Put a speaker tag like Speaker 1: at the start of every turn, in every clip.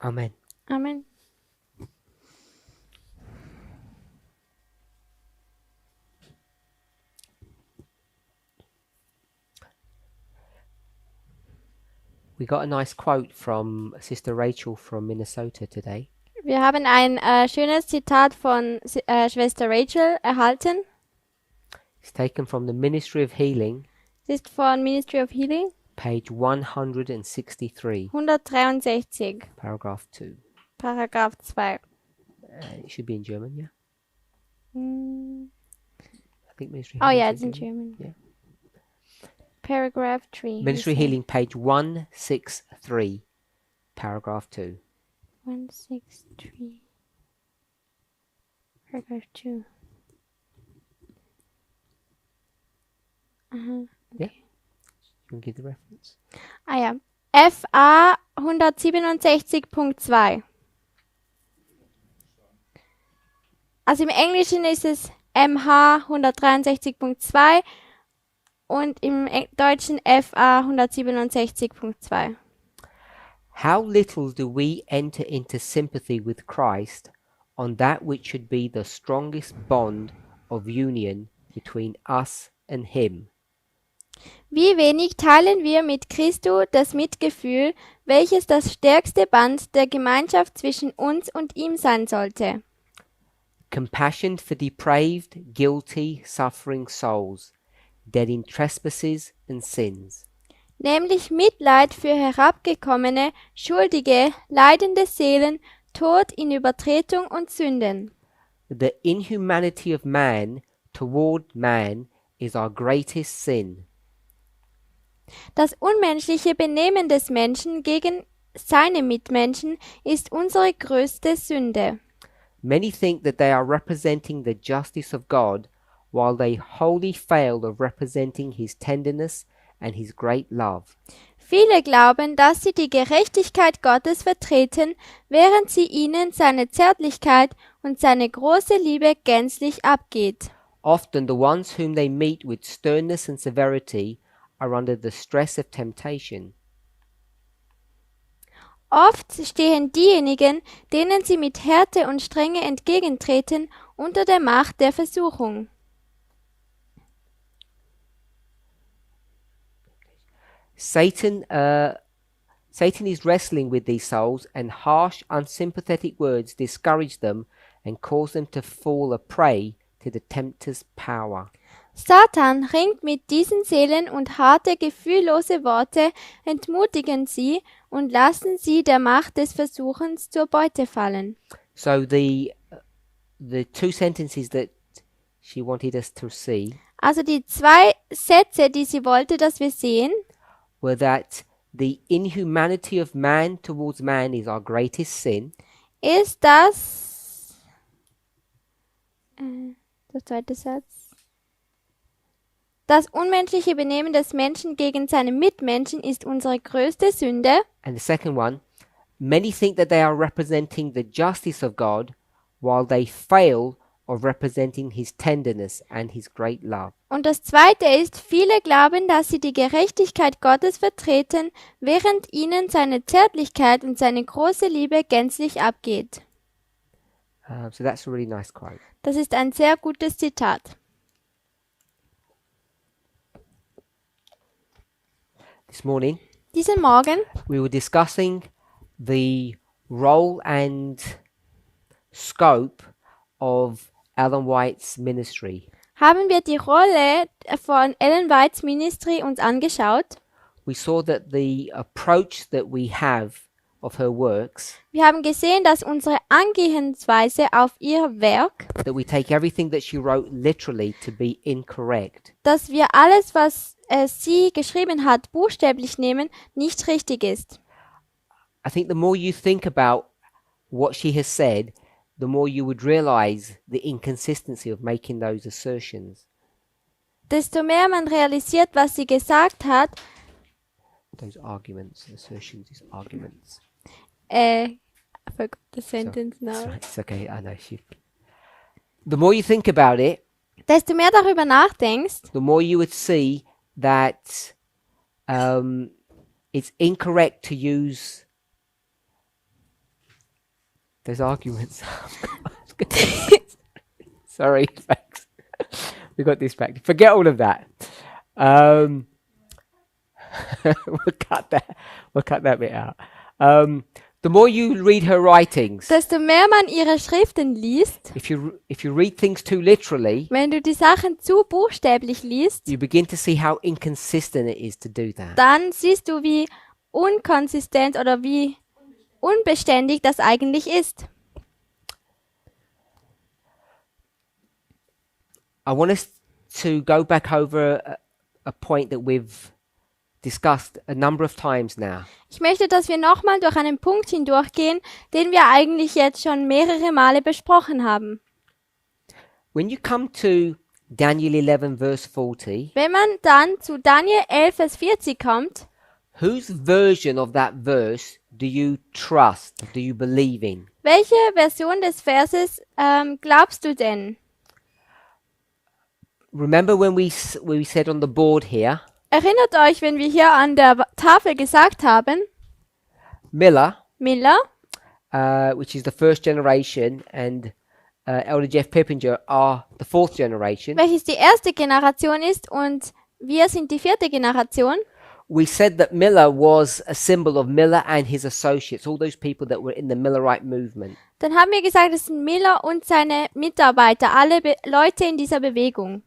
Speaker 1: Amen.
Speaker 2: Amen.
Speaker 1: We got a nice quote from Sister Rachel from Minnesota today.
Speaker 2: Wir haben ein schönes Zitat von Schwester Rachel erhalten.
Speaker 1: It's taken from the Ministry of Healing,
Speaker 2: Es ist von Ministry of Healing,
Speaker 1: page 163,
Speaker 2: 163,
Speaker 1: paragraph 2.
Speaker 2: Paragraph 2.
Speaker 1: It should be in German, yeah? I think Ministry
Speaker 2: Oh
Speaker 1: Healing
Speaker 2: yeah,
Speaker 1: is
Speaker 2: it's in German.
Speaker 1: Yeah.
Speaker 2: Paragraph 3.
Speaker 1: Ministry Healing, page 163, paragraph 2.
Speaker 2: 163. Paragraph 2. Aha.
Speaker 1: Yeah? You can give the reference.
Speaker 2: Ah ja. FA 167.2. Also im Englischen ist es MH 163.2 und im Deutschen FA 167.2.
Speaker 1: How little do we enter into sympathy with Christ on that which should be the strongest bond of union between us and Him?
Speaker 2: Wie wenig teilen wir mit Christo das Mitgefühl, welches das stärkste Band der Gemeinschaft zwischen uns und ihm sein sollte.
Speaker 1: Compassion for depraved, guilty, suffering souls, dead in trespasses and sins.
Speaker 2: Nämlich Mitleid für herabgekommene, schuldige, leidende Seelen, tot in Übertretung und Sünden.
Speaker 1: The inhumanity of man toward man is our greatest sin.
Speaker 2: Das unmenschliche Benehmen des Menschen gegen seine Mitmenschen ist unsere größte Sünde.
Speaker 1: Many think that they are representing the justice of God, while they wholly fail of representing His tenderness and His great love.
Speaker 2: Viele glauben, dass sie die Gerechtigkeit Gottes vertreten, während sie ihnen seine Zärtlichkeit und seine große Liebe gänzlich abgeht.
Speaker 1: Often the ones whom they meet with sternness and severity are under the stress of temptation.
Speaker 2: Oft stehen diejenigen, denen sie mit Härte und Strenge entgegentreten, unter der Macht der Versuchung.
Speaker 1: Satan is wrestling with these souls, and harsh, unsympathetic words discourage them and cause them to fall a prey to the tempter's power.
Speaker 2: Satan ringt mit diesen Seelen und harte, gefühllose Worte entmutigen sie und lassen sie der Macht des Versuchens zur Beute fallen.
Speaker 1: So the two sentences that she wanted us to see
Speaker 2: Also die zwei Sätze, die sie wollte, dass wir sehen,
Speaker 1: were that the inhumanity of man towards man is our greatest sin,
Speaker 2: ist das der zweite Satz. Das unmenschliche Benehmen des Menschen gegen seine Mitmenschen ist unsere größte Sünde.
Speaker 1: and the second one, many think that they are representing the justice of God, while they fail of representing His tenderness and His great love.
Speaker 2: Und das zweite ist, viele glauben, dass sie die Gerechtigkeit Gottes vertreten, während ihnen seine Zärtlichkeit und seine große Liebe gänzlich abgeht.
Speaker 1: So that's a really nice quote.
Speaker 2: Das ist ein sehr gutes Zitat.
Speaker 1: This morning,
Speaker 2: Diesen Morgen
Speaker 1: we were discussing the role and scope of Ellen White's ministry.
Speaker 2: haben wir die Rolle von Ellen Whites Ministry uns angeschaut.
Speaker 1: We saw that the approach that we have of her works,
Speaker 2: Wir haben gesehen, dass unsere Angehensweise auf ihr Werk,
Speaker 1: that we take everything that she wrote literally to be incorrect.
Speaker 2: dass wir alles, was sie geschrieben hat, buchstäblich nehmen, nicht richtig ist.
Speaker 1: I think the more you think about what she has said, the more you would realize the inconsistency of making those assertions.
Speaker 2: Desto mehr man realisiert, was sie gesagt hat,
Speaker 1: Those arguments, assertions is arguments.
Speaker 2: I forgot the sentence
Speaker 1: That's
Speaker 2: now.
Speaker 1: right, it's okay, I know. The more you think about it,
Speaker 2: Desto mehr darüber nachdenkst,
Speaker 1: the more you would see that it's incorrect to use Those arguments. Sorry, folks. We got distracted. Forget all of that. We'll cut that. We'll cut that bit out. The more you read her writings,
Speaker 2: Desto mehr man ihre Schriften liest,
Speaker 1: if you read things too literally,
Speaker 2: wenn du die Sachen zu buchstäblich liest,
Speaker 1: you begin to see how inconsistent it is to do that.
Speaker 2: dann siehst du, wie unkonsistent oder wie unbeständig das eigentlich ist.
Speaker 1: I want us to go back over a point that we've discussed a number of times now.
Speaker 2: Ich möchte, dass wir nochmal durch einen Punkt hindurchgehen, den wir eigentlich jetzt schon mehrere Male besprochen haben.
Speaker 1: When you come to Daniel 11 verse 40,
Speaker 2: Wenn man dann zu Daniel 11, Vers 40 kommt,
Speaker 1: whose version of that verse do you trust? Do you believe in?
Speaker 2: welche Version des Verses glaubst du denn?
Speaker 1: Remember when we said on the board here,
Speaker 2: Erinnert euch, wenn wir hier an der Tafel gesagt haben,
Speaker 1: Miller,
Speaker 2: Miller,
Speaker 1: which is the first generation, and Elder Jeff Pippinger are the fourth generation.
Speaker 2: welches die erste Generation ist und wir sind die vierte Generation.
Speaker 1: We said that Miller was a symbol of Miller and his associates, all those people that were in the Millerite movement.
Speaker 2: Dann haben wir gesagt, es sind Miller und seine Mitarbeiter, alle Leute in dieser Bewegung.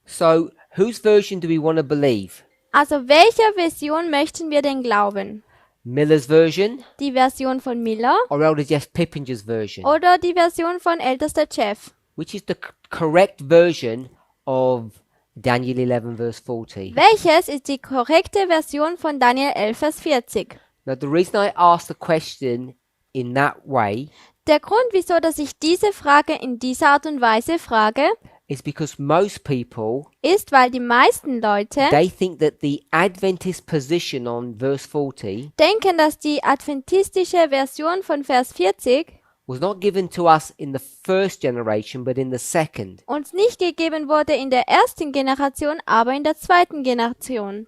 Speaker 1: So, whose version do we want to believe?
Speaker 2: Also welcher Version möchten wir denn glauben?
Speaker 1: Miller's version
Speaker 2: Die Version von Miller
Speaker 1: or Elder Jeff Pippinger's version?
Speaker 2: oder die Version von ältester Jeff?
Speaker 1: Which is the correct version of Daniel 11 verse 40?
Speaker 2: Welches ist die korrekte Version von Daniel 11, Vers 40?
Speaker 1: Now, the reason I asked the question in that way
Speaker 2: Der Grund, wieso dass ich diese Frage in dieser Art und Weise frage,
Speaker 1: is because most people,
Speaker 2: ist, weil die meisten Leute
Speaker 1: they think that the Adventist position on verse 40
Speaker 2: denken, dass die adventistische Version von Vers 40
Speaker 1: was not given to us in the first generation, but in the second.
Speaker 2: uns nicht gegeben wurde in der ersten Generation, aber in der zweiten Generation.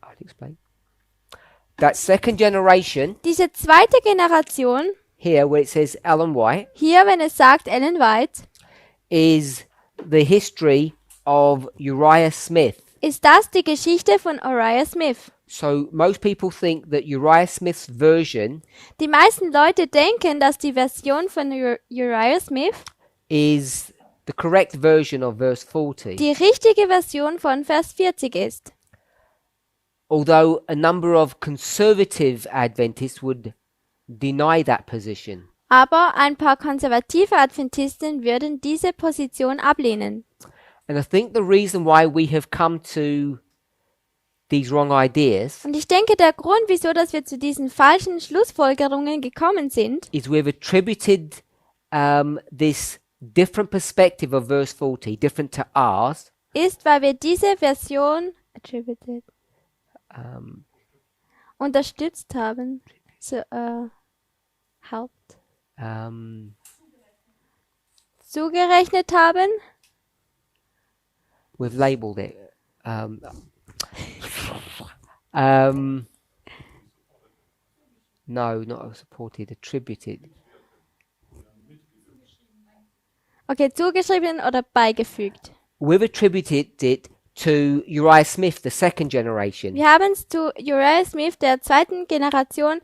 Speaker 1: I'll explain. That second generation,
Speaker 2: Diese zweite Generation,
Speaker 1: here where it says Ellen White,
Speaker 2: hier, wenn es sagt Ellen White,
Speaker 1: is the history of Uriah Smith.
Speaker 2: ist das die Geschichte von Uriah Smith.
Speaker 1: So most people think that Uriah Smith's version
Speaker 2: Die meisten Leute denken, dass die Version von Uriah Smith
Speaker 1: is the correct version of verse 40.
Speaker 2: die richtige Version von Vers 40 ist.
Speaker 1: Although a number of conservative Adventists would deny that position.
Speaker 2: Aber ein paar konservative Adventisten würden diese Position ablehnen.
Speaker 1: And I think the reason why we have come to these wrong ideas
Speaker 2: Und ich denke, der Grund, wieso dass wir zu diesen falschen Schlussfolgerungen gekommen sind,
Speaker 1: is we've attributed this different perspective of verse 40, different to ours,
Speaker 2: ist, weil wir diese Version unterstützt haben. So, helped. Zugerechnet haben.
Speaker 1: we've labeled it. No, not supported, attributed.
Speaker 2: Okay, zugeschrieben oder beigefügt.
Speaker 1: We've attributed it to Uriah Smith, the second generation.
Speaker 2: Wir haben es zu Uriah Smith der zweiten Generation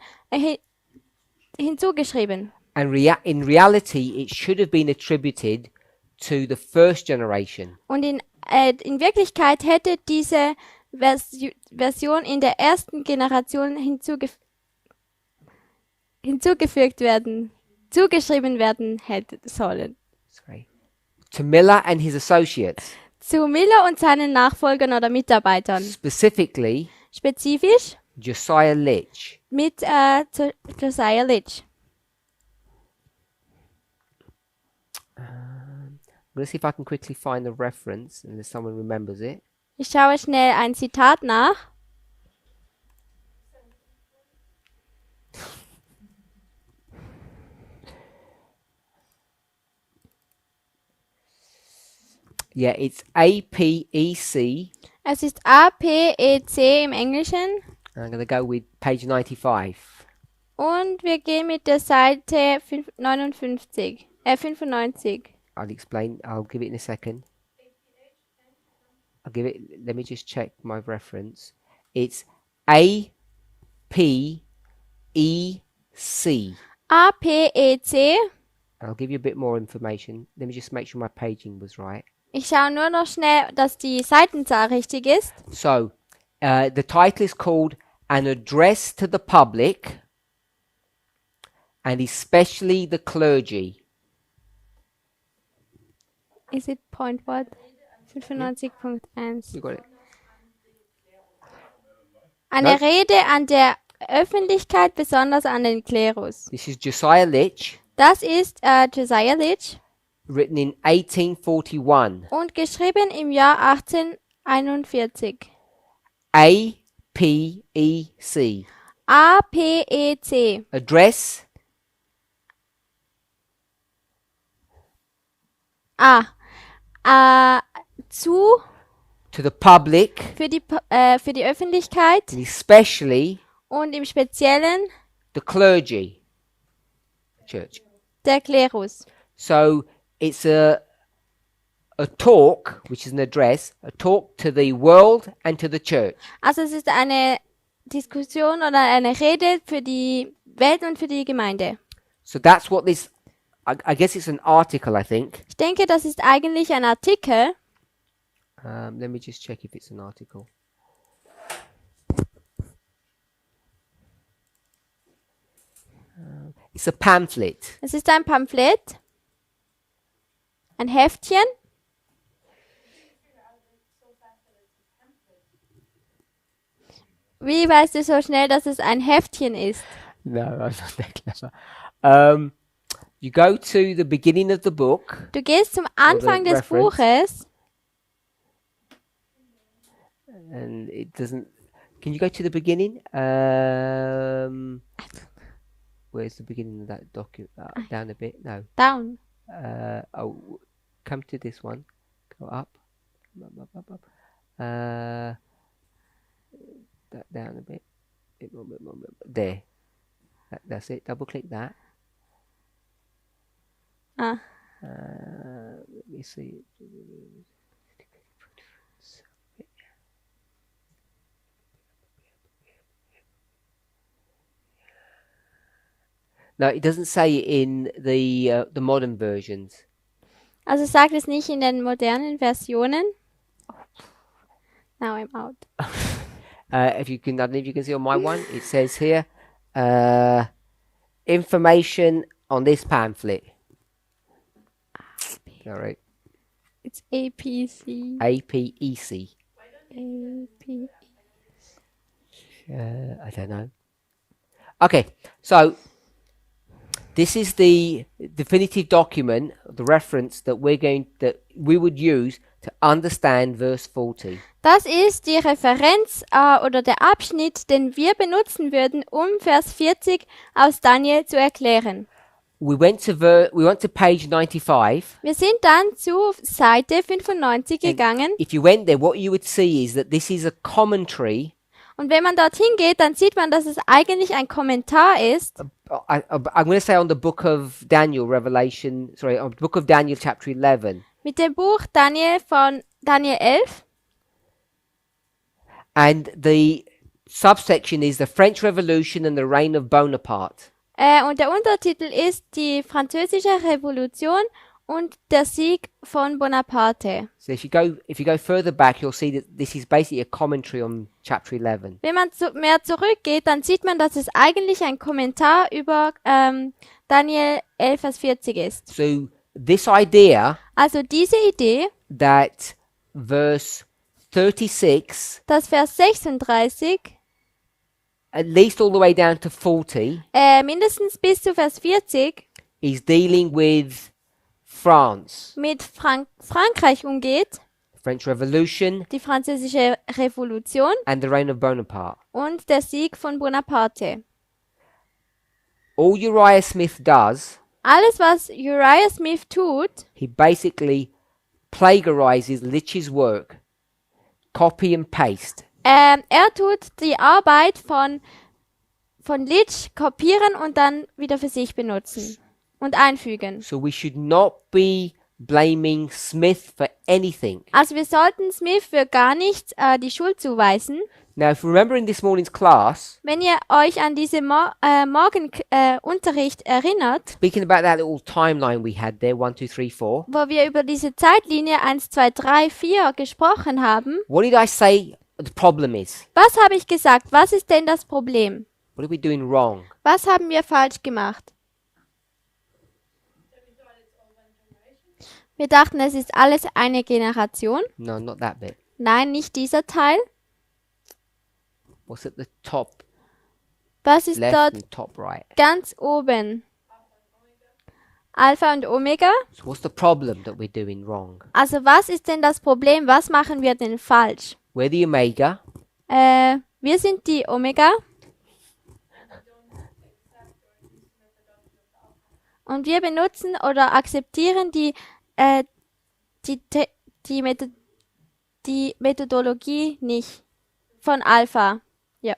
Speaker 2: hinzugeschrieben.
Speaker 1: And in reality, it should have been attributed to the first generation.
Speaker 2: Und in Wirklichkeit hätte diese Version in der ersten Generation zugeschrieben werden hätte sollen.
Speaker 1: Sorry. To Miller and his associates.
Speaker 2: Zu Miller und seinen Nachfolgern oder Mitarbeitern.
Speaker 1: Specifically,
Speaker 2: Spezifisch
Speaker 1: Josiah Litch.
Speaker 2: mit Josiah Litch.
Speaker 1: I'm going to see if I can quickly find the reference, unless someone remembers it.
Speaker 2: Ich schaue schnell ein Zitat nach.
Speaker 1: Yeah, it's APEC.
Speaker 2: Es ist APEC im Englischen.
Speaker 1: I'm going to go with page 95.
Speaker 2: Und wir gehen mit der Seite 95.
Speaker 1: I'll explain. I'll give it in a second. I'll give it. Let me just check my reference. It's APEC.
Speaker 2: APEC.
Speaker 1: I'll give you a bit more information. Let me just make sure my paging was right.
Speaker 2: Ich schaue nur noch schnell, dass die Seitenzahl richtig ist.
Speaker 1: So, the title is called An Address to the Public and Especially the Clergy.
Speaker 2: Is it point what? 95.1.
Speaker 1: You got it?
Speaker 2: Eine
Speaker 1: No.
Speaker 2: Rede an der Öffentlichkeit, besonders an den Klerus.
Speaker 1: This is Josiah Litch,
Speaker 2: Das ist Josiah Litch
Speaker 1: written in 1841.
Speaker 2: und geschrieben im Jahr 1841.
Speaker 1: APEC.
Speaker 2: APEC.
Speaker 1: Address
Speaker 2: Zu
Speaker 1: to the public
Speaker 2: für die Öffentlichkeit
Speaker 1: and especially
Speaker 2: und im Speziellen
Speaker 1: the clergy. Church.
Speaker 2: der Klerus.
Speaker 1: So it's a talk, which is an address, a talk to the world and to the church.
Speaker 2: Also es ist eine Diskussion oder eine Rede für die Welt und für die Gemeinde.
Speaker 1: So that's what this, I guess it's an article, I think.
Speaker 2: Ich denke, das ist eigentlich ein Artikel.
Speaker 1: Let me just check if it's an article. It's a pamphlet.
Speaker 2: Es ist ein Pamphlet, ein Heftchen. Wie weißt du so schnell, dass es ein Heftchen ist?
Speaker 1: No, I'm not that clever. You go to the beginning of the book,
Speaker 2: Du gehst zum Anfang des
Speaker 1: reference.
Speaker 2: Buches.
Speaker 1: and it doesn't. Can you go to the beginning? Where's the beginning of that document? Down a bit. No.
Speaker 2: Down.
Speaker 1: Come to this one. Go up. Up. That down a bit. Bit more. There. That's it. Double click that.
Speaker 2: Ah.
Speaker 1: Let me see. No, it doesn't say it in the modern versions.
Speaker 2: Also sagt es nicht in den modernen Versionen. Now I'm out.
Speaker 1: If you can, I don't know if you can see on my one, it says here, information on this pamphlet. All right,
Speaker 2: It's APC.
Speaker 1: APEC.
Speaker 2: AP.
Speaker 1: I don't know. Okay, so this is the definitive document, the reference that we would use to understand verse 40.
Speaker 2: Das ist die Referenz oder der Abschnitt, den wir benutzen würden, um Vers 40 aus Daniel zu erklären.
Speaker 1: We went to page 95.
Speaker 2: Wir sind dann zu Seite 95 gegangen
Speaker 1: If you went there, what you would see is that this is a commentary.
Speaker 2: und wenn man dorthin geht, dann sieht man, dass es eigentlich ein Kommentar ist.
Speaker 1: I'm going to say on the book of Daniel, on the book of Daniel chapter 11.
Speaker 2: Mit dem Buch Daniel von Daniel 11.
Speaker 1: And the subsection is the French Revolution and the reign of Bonaparte.
Speaker 2: Und der Untertitel ist die französische Revolution und der Sieg von Bonaparte.
Speaker 1: So if you go further back, you'll see that this is basically a commentary on chapter 11.
Speaker 2: Wenn man mehr zurückgeht, dann sieht man, dass es eigentlich ein Kommentar über Daniel 11, Vers 40 ist.
Speaker 1: So this idea
Speaker 2: Also diese Idee,
Speaker 1: that verse 36,
Speaker 2: dass Vers 36
Speaker 1: at least all the way down to 40,
Speaker 2: mindestens bis zu Vers 40
Speaker 1: is dealing with France,
Speaker 2: mit Frankreich umgeht,
Speaker 1: French Revolution,
Speaker 2: die französische Revolution
Speaker 1: and the reign of Bonaparte.
Speaker 2: und der Sieg von Bonaparte.
Speaker 1: All Uriah Smith does,
Speaker 2: Alles, was Uriah Smith tut,
Speaker 1: he basically plagiarizes Litch's work, copy and paste.
Speaker 2: er tut die Arbeit von von Litsch kopieren und dann wieder für sich benutzen und einfügen.
Speaker 1: So we should not be blaming Smith for anything.
Speaker 2: Also wir sollten Smith für gar nichts die Schuld zuweisen.
Speaker 1: Now, if you remember in this morning's class,
Speaker 2: Wenn ihr euch an diese Morgenunterricht erinnert,
Speaker 1: speaking about that little timeline we had there, 1, 2, 3, 4,
Speaker 2: wo wir über diese Zeitlinie 1, 2, 3, 4 gesprochen haben,
Speaker 1: what did I say the problem is?
Speaker 2: was habe ich gesagt? Was ist denn das Problem?
Speaker 1: What are we doing wrong?
Speaker 2: Was haben wir falsch gemacht? Wir dachten, es ist alles eine Generation.
Speaker 1: No, not that bit.
Speaker 2: Nein, nicht dieser Teil.
Speaker 1: What's at the top
Speaker 2: Was ist
Speaker 1: left
Speaker 2: dort
Speaker 1: and top right?
Speaker 2: ganz oben? Alpha und Omega.
Speaker 1: So what's the problem that we're doing wrong?
Speaker 2: Also was ist denn das Problem? Was machen wir denn falsch?
Speaker 1: We're the Omega.
Speaker 2: Wir sind die Omega. Und wir benutzen oder akzeptieren die Methodologie nicht von Alpha. Ja.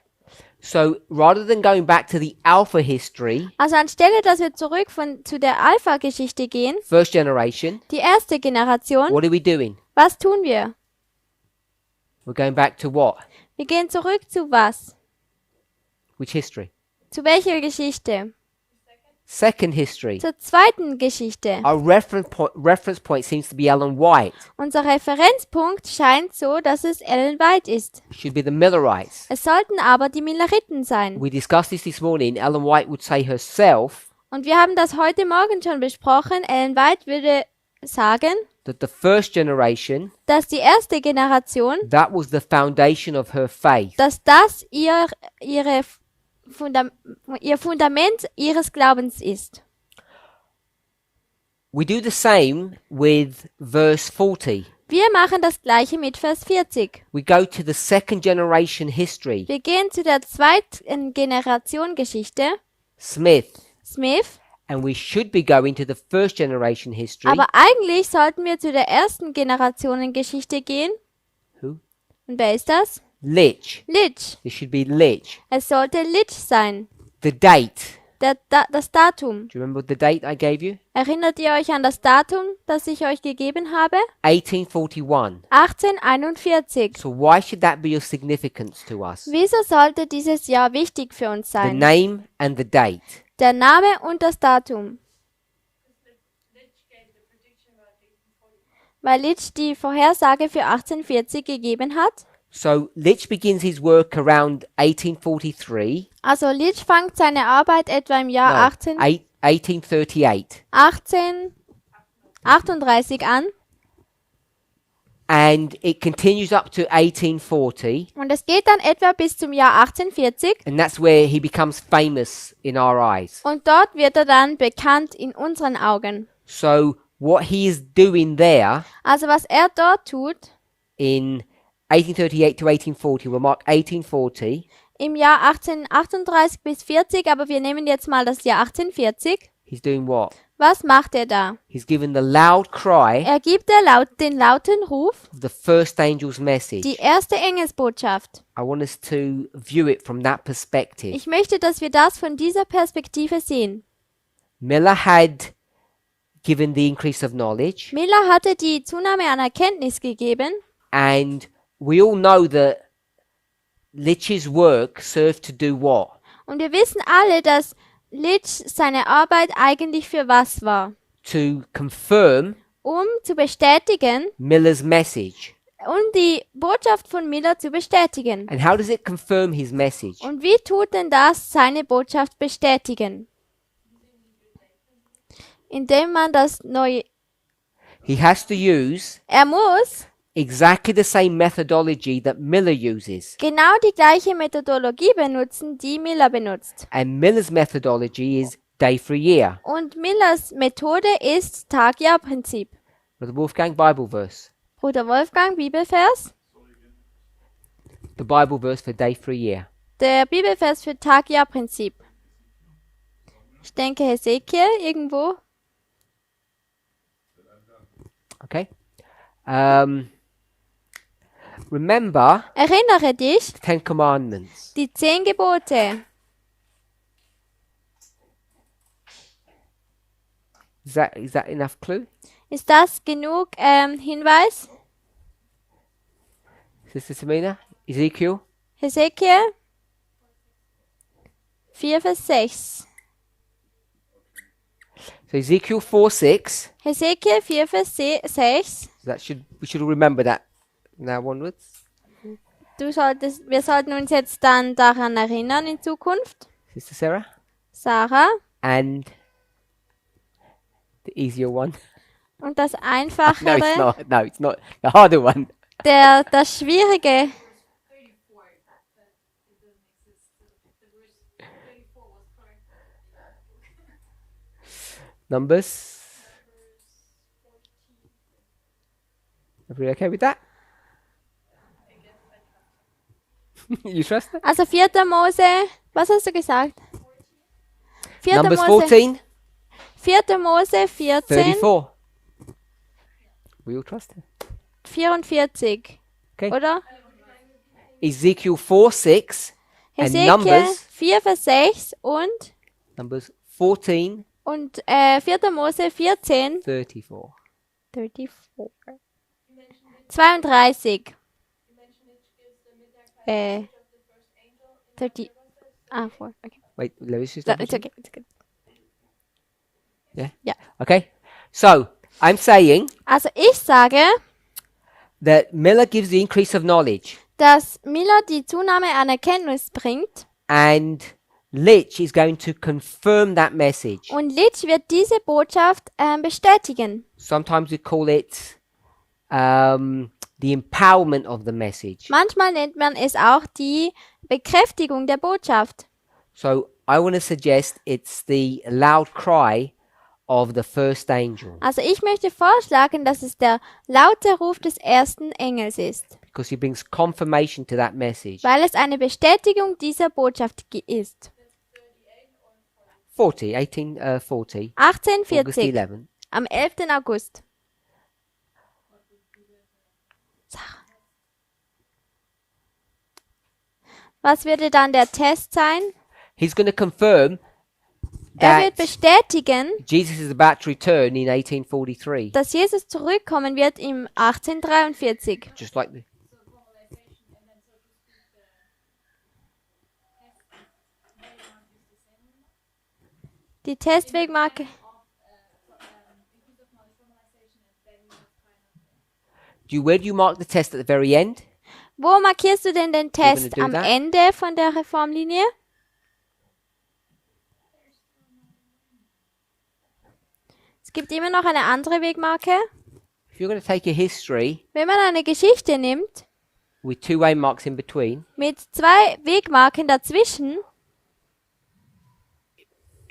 Speaker 1: So rather than going back to the Alpha history,
Speaker 2: Also anstelle, dass wir zurück zu der Alpha-Geschichte gehen,
Speaker 1: first generation,
Speaker 2: die erste Generation,
Speaker 1: what are we doing?
Speaker 2: was tun wir?
Speaker 1: We're going back to what?
Speaker 2: Wir gehen zurück zu was?
Speaker 1: Which history?
Speaker 2: Zu welcher Geschichte?
Speaker 1: Second history.
Speaker 2: Zur zweiten Geschichte.
Speaker 1: Our reference point seems to be Ellen White.
Speaker 2: Unser Referenzpunkt scheint so, dass es Ellen White ist.
Speaker 1: It should be the Millerites.
Speaker 2: Es sollten aber die Milleriten sein.
Speaker 1: We discussed this morning. Ellen White would say herself
Speaker 2: Und wir haben das heute Morgen schon besprochen. Ellen White würde sagen,
Speaker 1: that the first generation,
Speaker 2: dass die erste Generation,
Speaker 1: that was the foundation of her faith.
Speaker 2: dass das ihr Fundament ihres Glaubens ist.
Speaker 1: We do the same with verse 40.
Speaker 2: Wir machen das gleiche mit Vers 40.
Speaker 1: We go to the second generation history.
Speaker 2: Wir gehen zu der zweiten Generation Geschichte,
Speaker 1: Smith.
Speaker 2: Smith,
Speaker 1: And we should be going to the first generation history.
Speaker 2: aber eigentlich sollten wir zu der ersten Generationengeschichte gehen.
Speaker 1: Who?
Speaker 2: Und wer ist das?
Speaker 1: Litch.
Speaker 2: Litch.
Speaker 1: It should be Litch.
Speaker 2: Es sollte Litch sein.
Speaker 1: The date.
Speaker 2: Das Datum.
Speaker 1: Do you remember the date I gave you?
Speaker 2: Erinnert ihr euch an das Datum, das ich euch gegeben habe?
Speaker 1: 1841.
Speaker 2: 1841.
Speaker 1: So why should that be of significance to us?
Speaker 2: Wieso sollte dieses Jahr wichtig für uns
Speaker 1: The
Speaker 2: sein?
Speaker 1: name and the date.
Speaker 2: Der Name und das Datum. Weil Litch die Vorhersage für 1840 gegeben hat.
Speaker 1: So Litch begins his work around 1843.
Speaker 2: Also Litch fängt seine Arbeit etwa im Jahr
Speaker 1: 1838.
Speaker 2: 1838 an.
Speaker 1: And it continues up to 1840.
Speaker 2: Und es geht dann etwa bis zum Jahr 1840.
Speaker 1: And that's where he becomes famous in our eyes.
Speaker 2: Und dort wird er dann bekannt in unseren Augen.
Speaker 1: So what he is doing there
Speaker 2: Also was er dort tut,
Speaker 1: in 1838 to 1840, we'll mark 1840,
Speaker 2: im Jahr 1838 bis 40, aber wir nehmen jetzt mal das Jahr 1840.
Speaker 1: he's doing what?
Speaker 2: Was macht er da?
Speaker 1: He's given the loud cry
Speaker 2: Er gibt den lauten Ruf,
Speaker 1: of the first angel's message.
Speaker 2: die erste Engelsbotschaft.
Speaker 1: I want us to view it from that perspective.
Speaker 2: Ich möchte, dass wir das von dieser Perspektive sehen.
Speaker 1: Miller had given the increase of knowledge,
Speaker 2: Miller hatte die Zunahme an Erkenntnis gegeben
Speaker 1: and we all know that Litch's work served to do what?
Speaker 2: und wir wissen alle, dass Litch seine Arbeit eigentlich für was war?
Speaker 1: To confirm
Speaker 2: Zu bestätigen,
Speaker 1: Miller's message.
Speaker 2: die Botschaft von Miller zu bestätigen.
Speaker 1: And how does it confirm his message?
Speaker 2: Und wie tut denn das seine Botschaft bestätigen? Indem man das neue...
Speaker 1: He has to use
Speaker 2: Er muss
Speaker 1: exactly the same methodology that Miller uses.
Speaker 2: genau die gleiche Methodologie benutzen, die Miller benutzt.
Speaker 1: And Miller's methodology is day for year.
Speaker 2: Und Millers Methode ist Tag-Jahr-Prinzip.
Speaker 1: Brother Wolfgang, Bible verse.
Speaker 2: Bruder Wolfgang, Bibelvers.
Speaker 1: The Bible verse for day for year.
Speaker 2: Der Bibelvers für Tag-Jahr-Prinzip. Ich denke Hesekiel irgendwo.
Speaker 1: Okay? Remember
Speaker 2: Erinnere dich,
Speaker 1: the Ten Commandments.
Speaker 2: die 10 Gebote.
Speaker 1: Is that enough clue?
Speaker 2: Ist das genug Hinweis?
Speaker 1: Sister Samina? Ezekiel?
Speaker 2: Hesekiel 4, Vers 6.
Speaker 1: So Ezekiel 4:6.
Speaker 2: Hesekiel 4, Vers 6.
Speaker 1: We should remember that now onwards.
Speaker 2: Wir sollten uns jetzt dann daran erinnern in Zukunft.
Speaker 1: Sister Sarah?
Speaker 2: Sarah.
Speaker 1: And the easier one.
Speaker 2: Und das
Speaker 1: No,
Speaker 2: Einfachere.
Speaker 1: it's not. No, it's not. The harder one.
Speaker 2: Das Schwierige.
Speaker 1: Numbers. Everybody okay with that? You trust it?
Speaker 2: Also 4. Mose. Was hast du gesagt? 4.
Speaker 1: Numbers
Speaker 2: Mose.
Speaker 1: 14.
Speaker 2: 4. Mose 14.
Speaker 1: 34. We all trust it.
Speaker 2: 44.
Speaker 1: Okay.
Speaker 2: Oder?
Speaker 1: Ezekiel 4:6 and
Speaker 2: Hesekiel
Speaker 1: Numbers
Speaker 2: 4, Vers 6 und
Speaker 1: Numbers 14
Speaker 2: 4. Mose 14.
Speaker 1: 34.
Speaker 2: 34. 32. 30. 4. Okay.
Speaker 1: Wait, let me just
Speaker 2: No, it's okay. It's okay.
Speaker 1: Yeah.
Speaker 2: Ja.
Speaker 1: Okay. So I'm saying
Speaker 2: Also ich sage,
Speaker 1: that Miller gives the increase of knowledge,
Speaker 2: dass Miller die Zunahme an Erkenntnis bringt
Speaker 1: and Litch is going to confirm that message.
Speaker 2: und Litsch wird diese Botschaft bestätigen.
Speaker 1: Sometimes we call it the empowerment of the message.
Speaker 2: Manchmal nennt man es auch die Bekräftigung der Botschaft.
Speaker 1: So I want to suggest it's the loud cry of the first angel,
Speaker 2: Also ich möchte vorschlagen, dass es der laute Ruf des ersten Engels ist,
Speaker 1: because he brings confirmation to that message.
Speaker 2: weil es eine Bestätigung dieser Botschaft ist.
Speaker 1: 1840,
Speaker 2: 1840,
Speaker 1: August 11.
Speaker 2: am 11. August. Sarah. Was würde dann der Test sein?
Speaker 1: He's going to confirm
Speaker 2: Er wird
Speaker 1: that
Speaker 2: bestätigen,
Speaker 1: Jesus is about to return in 1843,
Speaker 2: dass Jesus zurückkommen wird im 1843.
Speaker 1: just like the
Speaker 2: Die Testwegmarke.
Speaker 1: Where do you mark the test at the very end?
Speaker 2: Wo markierst du denn den
Speaker 1: gonna
Speaker 2: Test?
Speaker 1: do
Speaker 2: Am
Speaker 1: that?
Speaker 2: Ende von der Reformlinie? Es gibt immer noch eine andere Wegmarke.
Speaker 1: If you're going to take a history
Speaker 2: Wenn man eine Geschichte nimmt,
Speaker 1: with two waymarks in between,
Speaker 2: mit 2 Wegmarken dazwischen,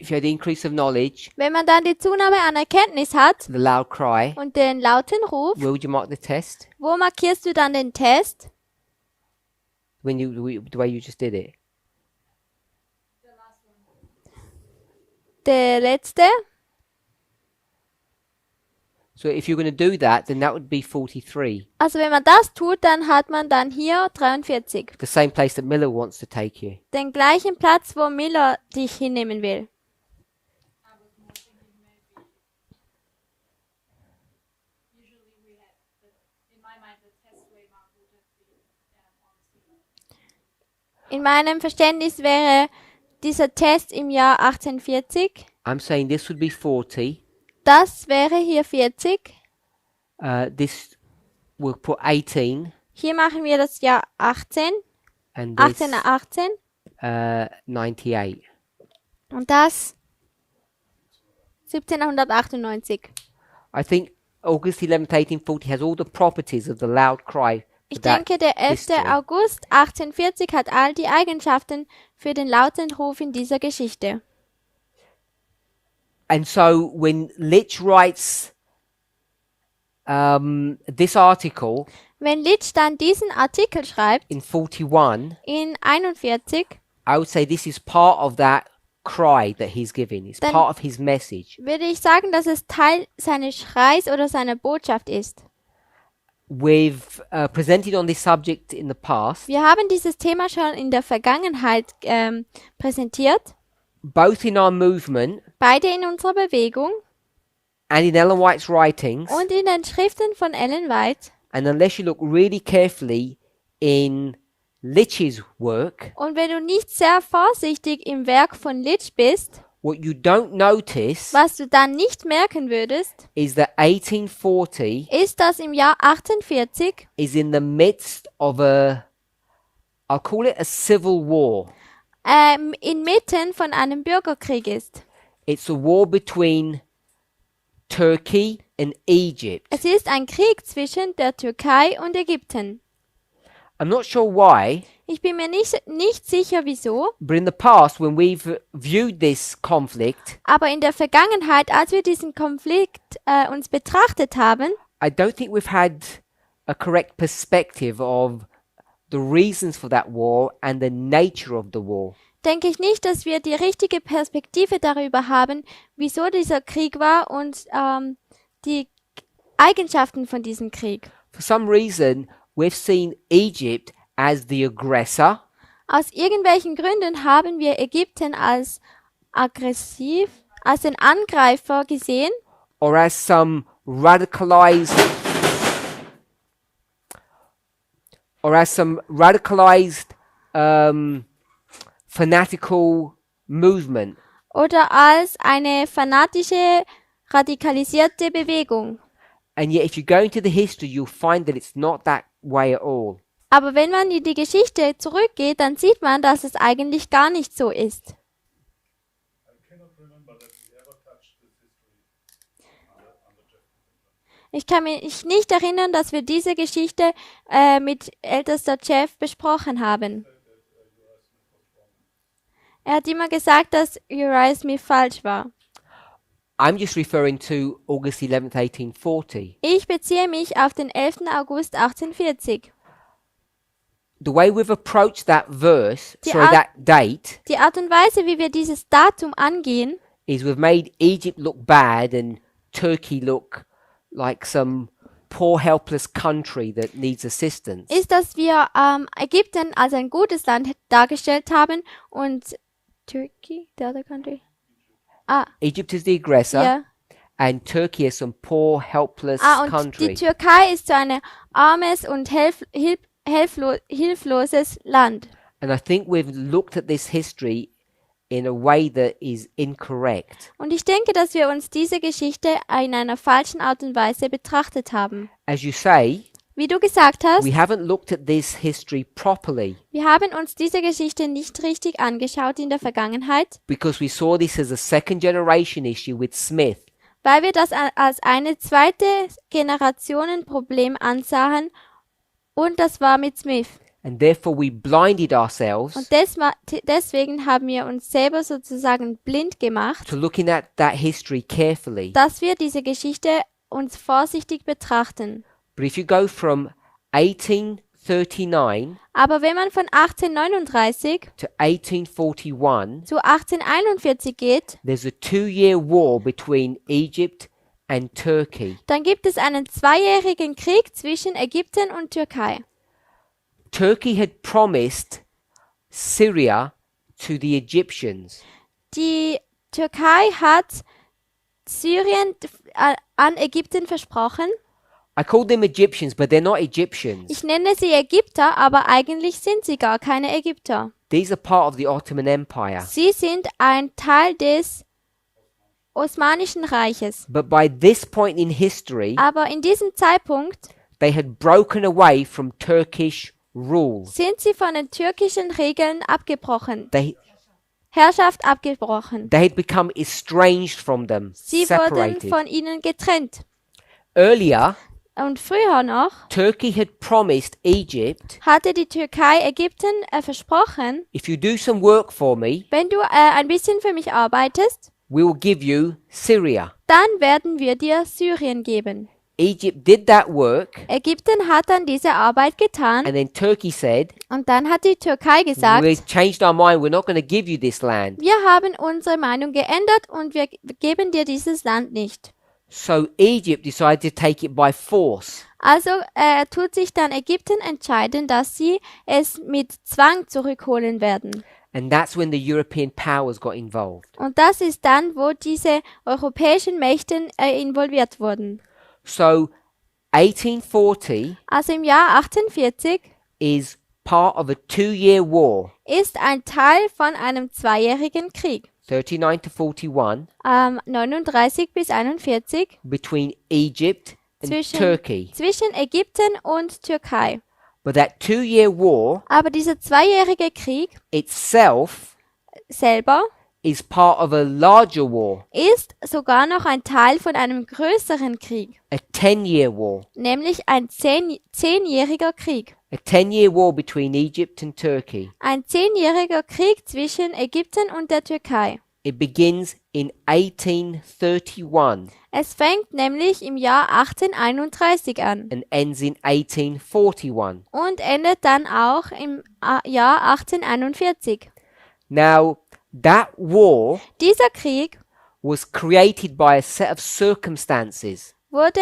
Speaker 1: if you had the increase of knowledge,
Speaker 2: wenn man dann die Zunahme an Erkenntnis hat
Speaker 1: the loud cry,
Speaker 2: und den lauten Ruf,
Speaker 1: where would you mark the test?
Speaker 2: wo markierst du dann den Test?
Speaker 1: The way you just did it.
Speaker 2: Der letzte.
Speaker 1: So if you're going to do that, then that would be 43,
Speaker 2: Also wenn man das tut, dann hat man dann hier 43.
Speaker 1: the same place that Miller wants to take you.
Speaker 2: Den gleichen Platz, wo Miller dich hinnehmen will. In meinem Verständnis wäre dieser Test im Jahr 1840.
Speaker 1: I'm saying this would be 40.
Speaker 2: Das wäre hier 40.
Speaker 1: This we'll put 18,
Speaker 2: Hier machen wir das Jahr 18.
Speaker 1: and this
Speaker 2: 1818.
Speaker 1: 98.
Speaker 2: Und das 1798.
Speaker 1: I think August 11th, 1840 has all the properties of the loud cry.
Speaker 2: Ich
Speaker 1: for that
Speaker 2: denke, der 11.
Speaker 1: history.
Speaker 2: August 1840 hat all die Eigenschaften für den lauten Ruf in dieser Geschichte.
Speaker 1: And so when Litch writes this article
Speaker 2: Wenn Litsch dann diesen Artikel schreibt,
Speaker 1: in 41,
Speaker 2: in 41,
Speaker 1: I would say this is part of that cry that he's giving. It's
Speaker 2: Then-
Speaker 1: part of his message.
Speaker 2: würde ich sagen, dass es Teil seines Schreis oder seiner Botschaft ist.
Speaker 1: We've presented on this subject in the past,
Speaker 2: Wir haben dieses Thema schon in der Vergangenheit präsentiert,
Speaker 1: both in our movement
Speaker 2: beide in unserer Bewegung
Speaker 1: and in Ellen White's writings,
Speaker 2: und in den Schriften von Ellen White.
Speaker 1: and unless you look really carefully in Litch's work,
Speaker 2: Und wenn du nicht sehr vorsichtig im Werk von Litch bist,
Speaker 1: what you don't notice
Speaker 2: was du dann nicht merken würdest,
Speaker 1: is that 1840
Speaker 2: ist, dass im Jahr 1840
Speaker 1: is in the midst of I'll call it a civil war.
Speaker 2: inmitten von einem Bürgerkrieg ist.
Speaker 1: It's a war between Turkey and Egypt.
Speaker 2: Es ist ein Krieg zwischen der Türkei und Ägypten.
Speaker 1: I'm not sure why,
Speaker 2: Ich bin mir nicht sicher wieso,
Speaker 1: but in the past, when we've viewed this conflict,
Speaker 2: aber in der Vergangenheit, als wir diesen Konflikt uns betrachtet haben,
Speaker 1: I don't think we've had a correct perspective of the reasons for that war and the nature of the war.
Speaker 2: denke ich nicht, dass wir die richtige Perspektive darüber haben, wieso dieser Krieg war und die Eigenschaften von diesem Krieg.
Speaker 1: For some reason, we've seen Egypt as the aggressor,
Speaker 2: Aus irgendwelchen Gründen haben wir Ägypten als aggressiv, als den Angreifer gesehen
Speaker 1: or as some radicalized fanatical movement.
Speaker 2: oder als eine fanatische, radikalisierte Bewegung.
Speaker 1: And yet, if you go into the history, you'll find that it's not that way at all.
Speaker 2: Aber wenn man in die Geschichte zurückgeht, dann sieht man, dass es eigentlich gar nicht so ist. Ich kann mich nicht erinnern, dass wir diese Geschichte mit ältester Jeff besprochen haben. Er hat immer gesagt, dass Uriah Smith falsch war.
Speaker 1: I'm just referring to August 11th, 1840.
Speaker 2: Ich beziehe mich auf den 11. August 1840.
Speaker 1: The way we've approached that verse,
Speaker 2: Die
Speaker 1: sorry,
Speaker 2: Art-
Speaker 1: that date,
Speaker 2: Die Art und Weise, wie wir dieses Datum angehen,
Speaker 1: is we've made Egypt look bad and Turkey look like some poor, helpless country that needs assistance.
Speaker 2: ist, dass wir Ägypten als ein gutes Land dargestellt haben und Turkey, the other country?
Speaker 1: Egypt is the aggressor,
Speaker 2: Ja.
Speaker 1: and Turkey is some poor, helpless
Speaker 2: Und
Speaker 1: country.
Speaker 2: die Türkei ist so ein armes und hilfloses Land.
Speaker 1: And I think we've looked at this history in a way that is incorrect.
Speaker 2: Und ich denke, dass wir uns diese Geschichte in einer falschen Art und Weise betrachtet haben.
Speaker 1: As you say,
Speaker 2: Wie du gesagt hast,
Speaker 1: we haven't looked at this history properly
Speaker 2: wir haben uns diese Geschichte nicht richtig angeschaut in der Vergangenheit,
Speaker 1: because we saw this as a second generation issue with Smith.
Speaker 2: weil wir das als eine zweite Generationenproblem ansahen und das war mit Smith.
Speaker 1: And therefore we blinded ourselves
Speaker 2: Und deswegen haben wir uns selber sozusagen blind gemacht,
Speaker 1: to looking at that history carefully.
Speaker 2: dass wir diese Geschichte uns vorsichtig betrachten.
Speaker 1: But if you go from 1839
Speaker 2: Aber wenn man von 1839
Speaker 1: to 1841,
Speaker 2: zu 1841 geht,
Speaker 1: there's a 2-year war between Egypt and Turkey.
Speaker 2: dann gibt es einen zweijährigen Krieg zwischen Ägypten und Türkei.
Speaker 1: Turkey had promised Syria to the Egyptians.
Speaker 2: Die Türkei hat Syrien an Ägypten versprochen.
Speaker 1: I call them Egyptians, but they're not Egyptians.
Speaker 2: Ich nenne sie Ägypter, aber eigentlich sind sie gar keine Ägypter.
Speaker 1: These are part of the Ottoman Empire.
Speaker 2: Sie sind ein Teil des Osmanischen Reiches.
Speaker 1: But by this point in history,
Speaker 2: Aber in diesem Zeitpunkt
Speaker 1: they had broken away from Turkish rule.
Speaker 2: sind sie von den türkischen Regeln abgebrochen,
Speaker 1: They
Speaker 2: Herrschaft abgebrochen.
Speaker 1: had become estranged from them,
Speaker 2: Sie wurden
Speaker 1: separated.
Speaker 2: von ihnen getrennt.
Speaker 1: Earlier,
Speaker 2: Und früher noch
Speaker 1: Turkey had promised Egypt,
Speaker 2: hatte die Türkei Ägypten versprochen,
Speaker 1: if you do some work for me,
Speaker 2: wenn du ein bisschen für mich arbeitest,
Speaker 1: we will give you Syria.
Speaker 2: dann werden wir dir Syrien geben.
Speaker 1: Egypt did that work,
Speaker 2: Ägypten hat dann diese Arbeit getan
Speaker 1: and then Turkey said,
Speaker 2: und dann hat die Türkei gesagt,
Speaker 1: we've changed our mind, we're not going to give you this land.
Speaker 2: wir haben unsere Meinung geändert und wir geben dir dieses Land nicht.
Speaker 1: So Egypt decided to take it by force.
Speaker 2: Also tut sich dann Ägypten entscheiden, dass sie es mit Zwang zurückholen werden.
Speaker 1: And that's when the European powers got involved.
Speaker 2: Und das ist dann, wo diese europäischen Mächte involviert wurden.
Speaker 1: So 1840
Speaker 2: Also im Jahr 1840
Speaker 1: is part of a 2-year war,
Speaker 2: ist ein Teil von einem zweijährigen Krieg,
Speaker 1: 39 to 41,
Speaker 2: 39 bis 41,
Speaker 1: between Egypt and
Speaker 2: Zwischen-
Speaker 1: Turkey.
Speaker 2: zwischen Ägypten und Türkei.
Speaker 1: But that 2-year war
Speaker 2: Aber dieser zweijährige Krieg
Speaker 1: itself
Speaker 2: selber
Speaker 1: is part of a larger war,
Speaker 2: ist sogar noch ein Teil von einem größeren Krieg,
Speaker 1: a 10-year war,
Speaker 2: nämlich ein zehnjähriger Krieg.
Speaker 1: a 10-year war between Egypt and Turkey.
Speaker 2: Ein zehnjähriger Krieg zwischen Ägypten und der Türkei.
Speaker 1: It begins in 1831
Speaker 2: Es fängt nämlich im Jahr 1831 an
Speaker 1: and ends in 1841.
Speaker 2: und endet dann auch im Jahr 1841.
Speaker 1: Now, that war
Speaker 2: Dieser Krieg
Speaker 1: was created by a set of circumstances,
Speaker 2: wurde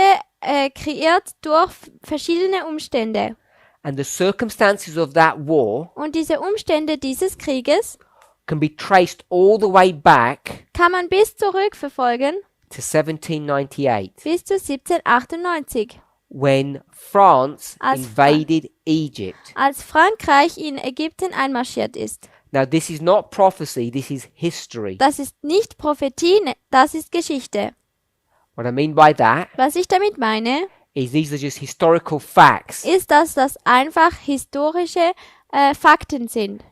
Speaker 2: kreiert durch verschiedene Umstände.
Speaker 1: and the circumstances of that war
Speaker 2: Und diese Umstände dieses Krieges
Speaker 1: can be traced all the way back
Speaker 2: kann man bis zurückverfolgen
Speaker 1: to 1798,
Speaker 2: bis zu 1798,
Speaker 1: when France
Speaker 2: As
Speaker 1: invaded Egypt.
Speaker 2: als Frankreich in Ägypten einmarschiert ist.
Speaker 1: Now, this is not prophecy, this is history.
Speaker 2: Das ist nicht Prophetie, das ist Geschichte.
Speaker 1: What I mean by that
Speaker 2: Was ich damit meine,
Speaker 1: is these are just historical facts.
Speaker 2: ist, dass das einfach historische Fakten sind.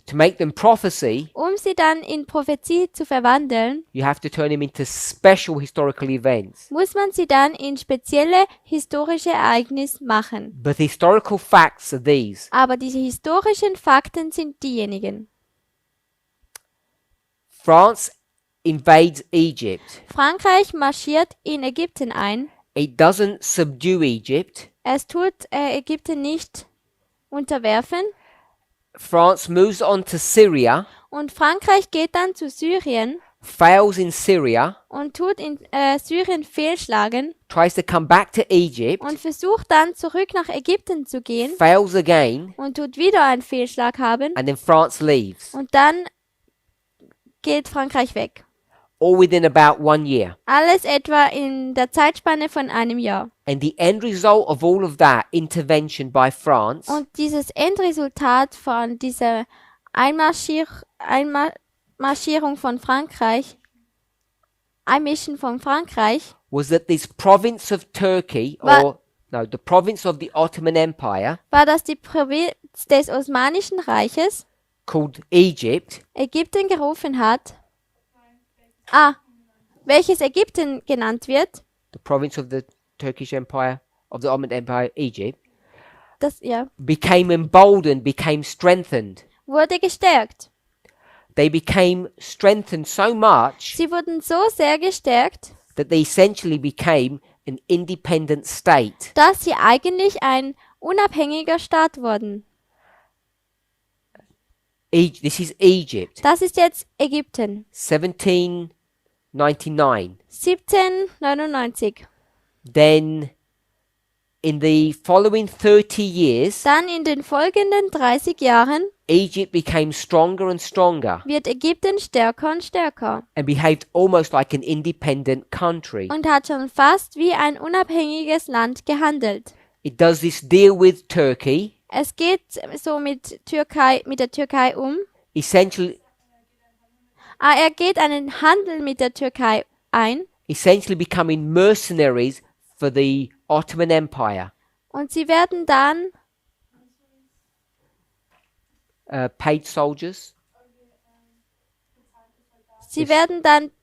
Speaker 1: To make them prophecy,
Speaker 2: Um sie dann in Prophetie zu verwandeln,
Speaker 1: you have to turn them into special historical events.
Speaker 2: muss man sie dann in spezielle historische Ereignisse machen.
Speaker 1: But the historical facts are these.
Speaker 2: Aber diese historischen Fakten sind diejenigen.
Speaker 1: France invades Egypt.
Speaker 2: Frankreich marschiert in Ägypten ein.
Speaker 1: It doesn't subdue Egypt.
Speaker 2: Es tut Ägypten nicht unterwerfen.
Speaker 1: France moves on to Syria,
Speaker 2: Und Frankreich geht dann zu Syrien
Speaker 1: fails in Syria,
Speaker 2: und tut in Syrien fehlschlagen
Speaker 1: tries to come back to Egypt,
Speaker 2: und versucht dann zurück nach Ägypten zu gehen
Speaker 1: fails again,
Speaker 2: und tut wieder einen Fehlschlag haben.
Speaker 1: and then France leaves.
Speaker 2: Und dann geht Frankreich weg.
Speaker 1: All within about 1 year.
Speaker 2: Alles etwa in der Zeitspanne von einem Jahr.
Speaker 1: And the end result of all of that intervention by France
Speaker 2: Und dieses Endresultat von dieser Einmarschierung von Frankreich, Einmischen von Frankreich,
Speaker 1: was that this province of Turkey,
Speaker 2: Wa-
Speaker 1: the province of the Ottoman Empire
Speaker 2: war, dass die Provinz des Osmanischen Reiches
Speaker 1: called Egypt
Speaker 2: Ägypten gerufen hat, welches Ägypten genannt wird,
Speaker 1: the province of the Turkish Empire, of the Ottoman Empire, Egypt, became emboldened, became strengthened.
Speaker 2: wurde gestärkt.
Speaker 1: They became strengthened so much
Speaker 2: Sie wurden so sehr gestärkt,
Speaker 1: that they essentially became an independent state.
Speaker 2: dass sie eigentlich ein unabhängiger Staat wurden.
Speaker 1: This is Egypt,
Speaker 2: Das ist jetzt Ägypten.
Speaker 1: 1799.
Speaker 2: 1799.
Speaker 1: Then, in the following 30 years,
Speaker 2: Dann in den folgenden 30 Jahren
Speaker 1: Egypt became stronger and stronger
Speaker 2: wird Ägypten stärker und stärker
Speaker 1: and behaved almost like an independent country.
Speaker 2: und hat schon fast wie ein unabhängiges Land gehandelt.
Speaker 1: It does this deal with Turkey,
Speaker 2: Es geht so mit der Türkei um.
Speaker 1: essentially
Speaker 2: Er geht einen Handel mit der Türkei ein
Speaker 1: becoming mercenaries for the Ottoman Empire,
Speaker 2: und sie werden dann
Speaker 1: paid soldiers.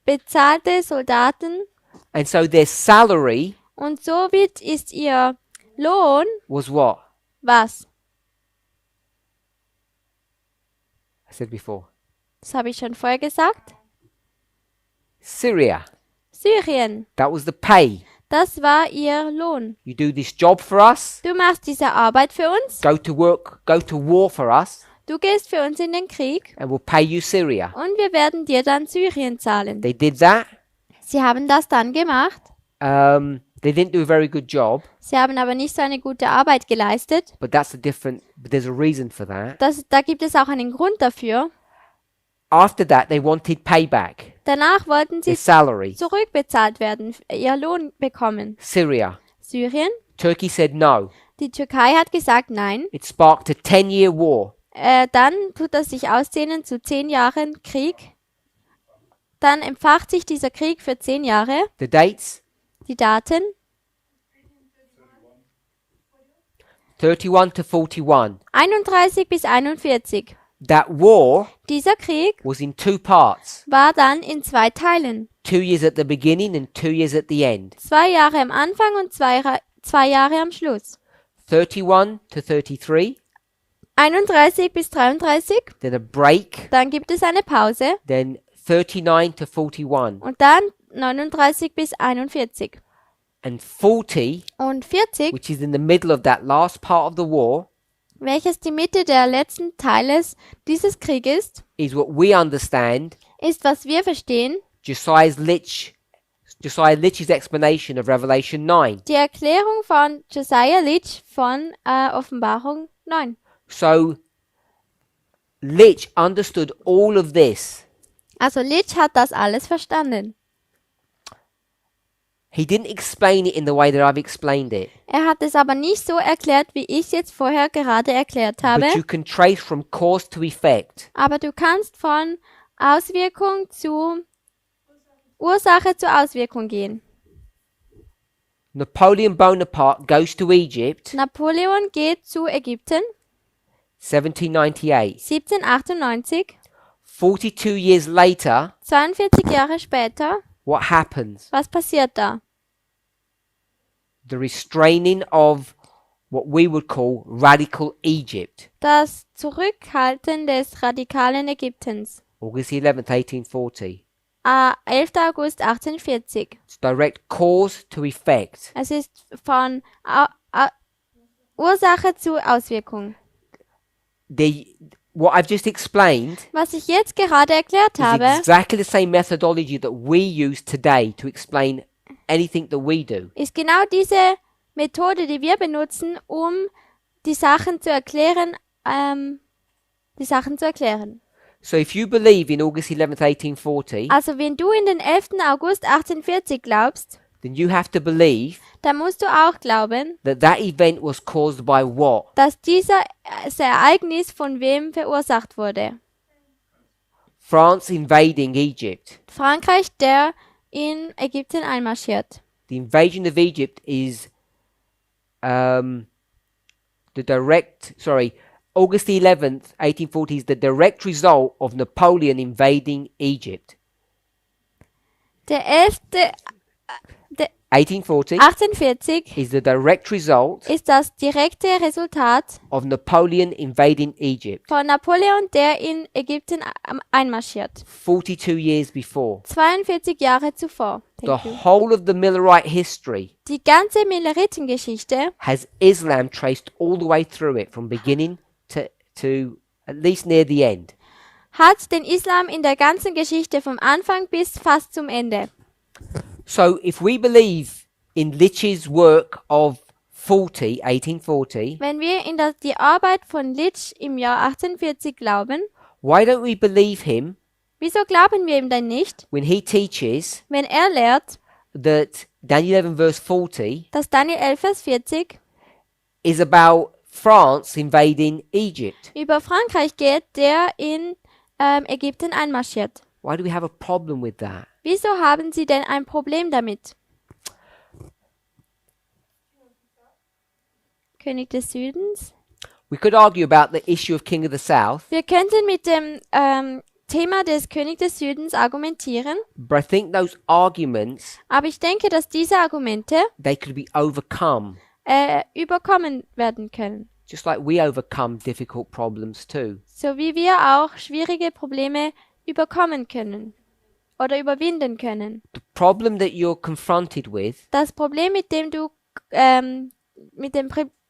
Speaker 2: bezahlte Soldaten
Speaker 1: And so their salary
Speaker 2: und somit ist ihr Lohn
Speaker 1: was what?
Speaker 2: was?
Speaker 1: I said before.
Speaker 2: Das habe ich schon vorher gesagt.
Speaker 1: Syria.
Speaker 2: Syrien.
Speaker 1: That was the pay.
Speaker 2: Das war ihr Lohn.
Speaker 1: You do this job for us,
Speaker 2: Du machst diese Arbeit für uns.
Speaker 1: go to work, go to war for us,
Speaker 2: Du gehst für uns in den Krieg
Speaker 1: and we'll pay you Syria.
Speaker 2: und wir werden dir dann Syrien zahlen.
Speaker 1: They did that.
Speaker 2: Sie haben das dann gemacht.
Speaker 1: They didn't do a very good job,
Speaker 2: Sie haben aber nicht so eine gute Arbeit geleistet.
Speaker 1: but there's a reason for that.
Speaker 2: Da gibt es auch einen Grund dafür.
Speaker 1: After that, they wanted payback,
Speaker 2: Danach wollten
Speaker 1: their
Speaker 2: sie
Speaker 1: salary.
Speaker 2: zurückbezahlt werden, ihr Lohn bekommen.
Speaker 1: Syria.
Speaker 2: Syrien,
Speaker 1: Turkey said no.
Speaker 2: die Türkei hat gesagt nein.
Speaker 1: It sparked a 10-year war.
Speaker 2: Dann tut er sich ausdehnen zu 10 Jahren Krieg. Dann empfacht sich dieser Krieg für 10 Jahre.
Speaker 1: The dates?
Speaker 2: Die Daten
Speaker 1: 31 to 41.
Speaker 2: 31 bis 41.
Speaker 1: That war
Speaker 2: Dieser Krieg
Speaker 1: was in 2 parts.
Speaker 2: war dann in 2 Teilen.
Speaker 1: 2 years at the beginning and 2 years at the end.
Speaker 2: 2 Jahre am Anfang und 2 Jahre am Schluss.
Speaker 1: 31 to 33.
Speaker 2: 31 bis 33.
Speaker 1: Then a break.
Speaker 2: Dann gibt es eine Pause.
Speaker 1: Then 39 to 41.
Speaker 2: Und dann 39 bis 41.
Speaker 1: And 40,
Speaker 2: Und 40,
Speaker 1: which is in the middle of that last part of the war,
Speaker 2: welches die Mitte der letzten Teiles dieses Krieges
Speaker 1: is what we understand
Speaker 2: ist, was wir verstehen,
Speaker 1: Josiah Litch's explanation of Revelation 9.
Speaker 2: die Erklärung von Josiah Litch von Offenbarung 9.
Speaker 1: So Litch understood all of this.
Speaker 2: Also Litch hat das alles verstanden.
Speaker 1: He didn't explain it in the way that I've explained it.
Speaker 2: Er hat es aber nicht so erklärt, wie ich es jetzt vorher gerade erklärt habe.
Speaker 1: But you can trace from cause to effect.
Speaker 2: Aber du kannst von Auswirkung zu Ursache zu Auswirkung gehen.
Speaker 1: Napoleon Bonaparte goes to Egypt,
Speaker 2: Napoleon geht zu Ägypten
Speaker 1: 1798.
Speaker 2: 1798.
Speaker 1: 42 years later,
Speaker 2: 42 Jahre später,
Speaker 1: what happens?
Speaker 2: was passiert da?
Speaker 1: The restraining of what we would call radical Egypt.
Speaker 2: Das Zurückhalten des radikalen Ägyptens.
Speaker 1: August 11th, 1840.
Speaker 2: 11. August 1840.
Speaker 1: It's direct cause to effect.
Speaker 2: Es ist von Ursache zu Auswirkung.
Speaker 1: What I've just explained
Speaker 2: Was ich jetzt gerade erklärt
Speaker 1: is
Speaker 2: habe,
Speaker 1: exactly the same methodology that we use today to explain anything that we do.
Speaker 2: ist genau diese Methode, die wir benutzen, um die Sachen zu erklären,
Speaker 1: So if you believe in August 11th, 1840,
Speaker 2: Also wenn du in den 11. August 1840 glaubst,
Speaker 1: then you have to believe
Speaker 2: dann musst du auch glauben,
Speaker 1: that that event was caused by what?
Speaker 2: dass dieses Ereignis von wem verursacht wurde.
Speaker 1: France invading Egypt.
Speaker 2: Frankreich, der in Ägypten einmarschiert.
Speaker 1: The invasion of Egypt is August 11th, 1840 is the direct result of Napoleon invading Egypt.
Speaker 2: Der 11.
Speaker 1: 1840
Speaker 2: 1840
Speaker 1: is the direct result
Speaker 2: ist das direkte Resultat
Speaker 1: of Napoleon invading Egypt
Speaker 2: von Napoleon, der in Ägypten einmarschiert.
Speaker 1: 42 years before.
Speaker 2: 42 Jahre zuvor.
Speaker 1: The
Speaker 2: Thank you.
Speaker 1: whole of the Millerite history
Speaker 2: Die ganze Milleritengeschichte
Speaker 1: has Islam traced all the way through it from beginning to at least near the end.
Speaker 2: hat den Islam in der ganzen Geschichte vom Anfang bis fast zum Ende.
Speaker 1: So if we believe in Litch's work of 1840,
Speaker 2: Wenn wir in die Arbeit von Litch im Jahr 1840 glauben,
Speaker 1: why don't we believe him
Speaker 2: wieso glauben wir ihm denn nicht,
Speaker 1: when he teaches
Speaker 2: wenn er lehrt,
Speaker 1: that Daniel 11 verse 40
Speaker 2: dass Daniel 11, Vers 40
Speaker 1: is about France invading Egypt?
Speaker 2: über Frankreich geht, der in Ägypten einmarschiert?
Speaker 1: Why do we have a problem with that?
Speaker 2: Wieso haben Sie denn ein Problem damit? König des Südens?
Speaker 1: We could argue about the issue of King of the South,
Speaker 2: Wir könnten mit dem Thema des König des Südens argumentieren,
Speaker 1: but I think those arguments,
Speaker 2: aber ich denke, dass diese Argumente
Speaker 1: they could be overcome,
Speaker 2: überkommen werden können.
Speaker 1: just like we overcome difficult problems too.
Speaker 2: So wie wir auch schwierige Probleme überkommen können oder überwinden können.
Speaker 1: The problem that you're confronted with
Speaker 2: Das Problem,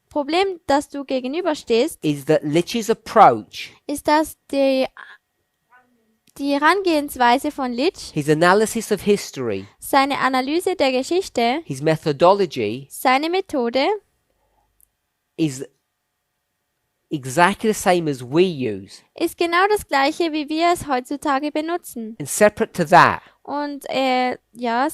Speaker 2: Problem, das du gegenüberstehst,
Speaker 1: is that Litch's approach,
Speaker 2: ist, dass die Herangehensweise von Litch,
Speaker 1: his analysis of history,
Speaker 2: seine Analyse der Geschichte,
Speaker 1: his methodology
Speaker 2: seine Methode
Speaker 1: is exactly the same as we use.
Speaker 2: ist genau das gleiche, wie wir es heutzutage benutzen.
Speaker 1: And separate to that,
Speaker 2: Und ja,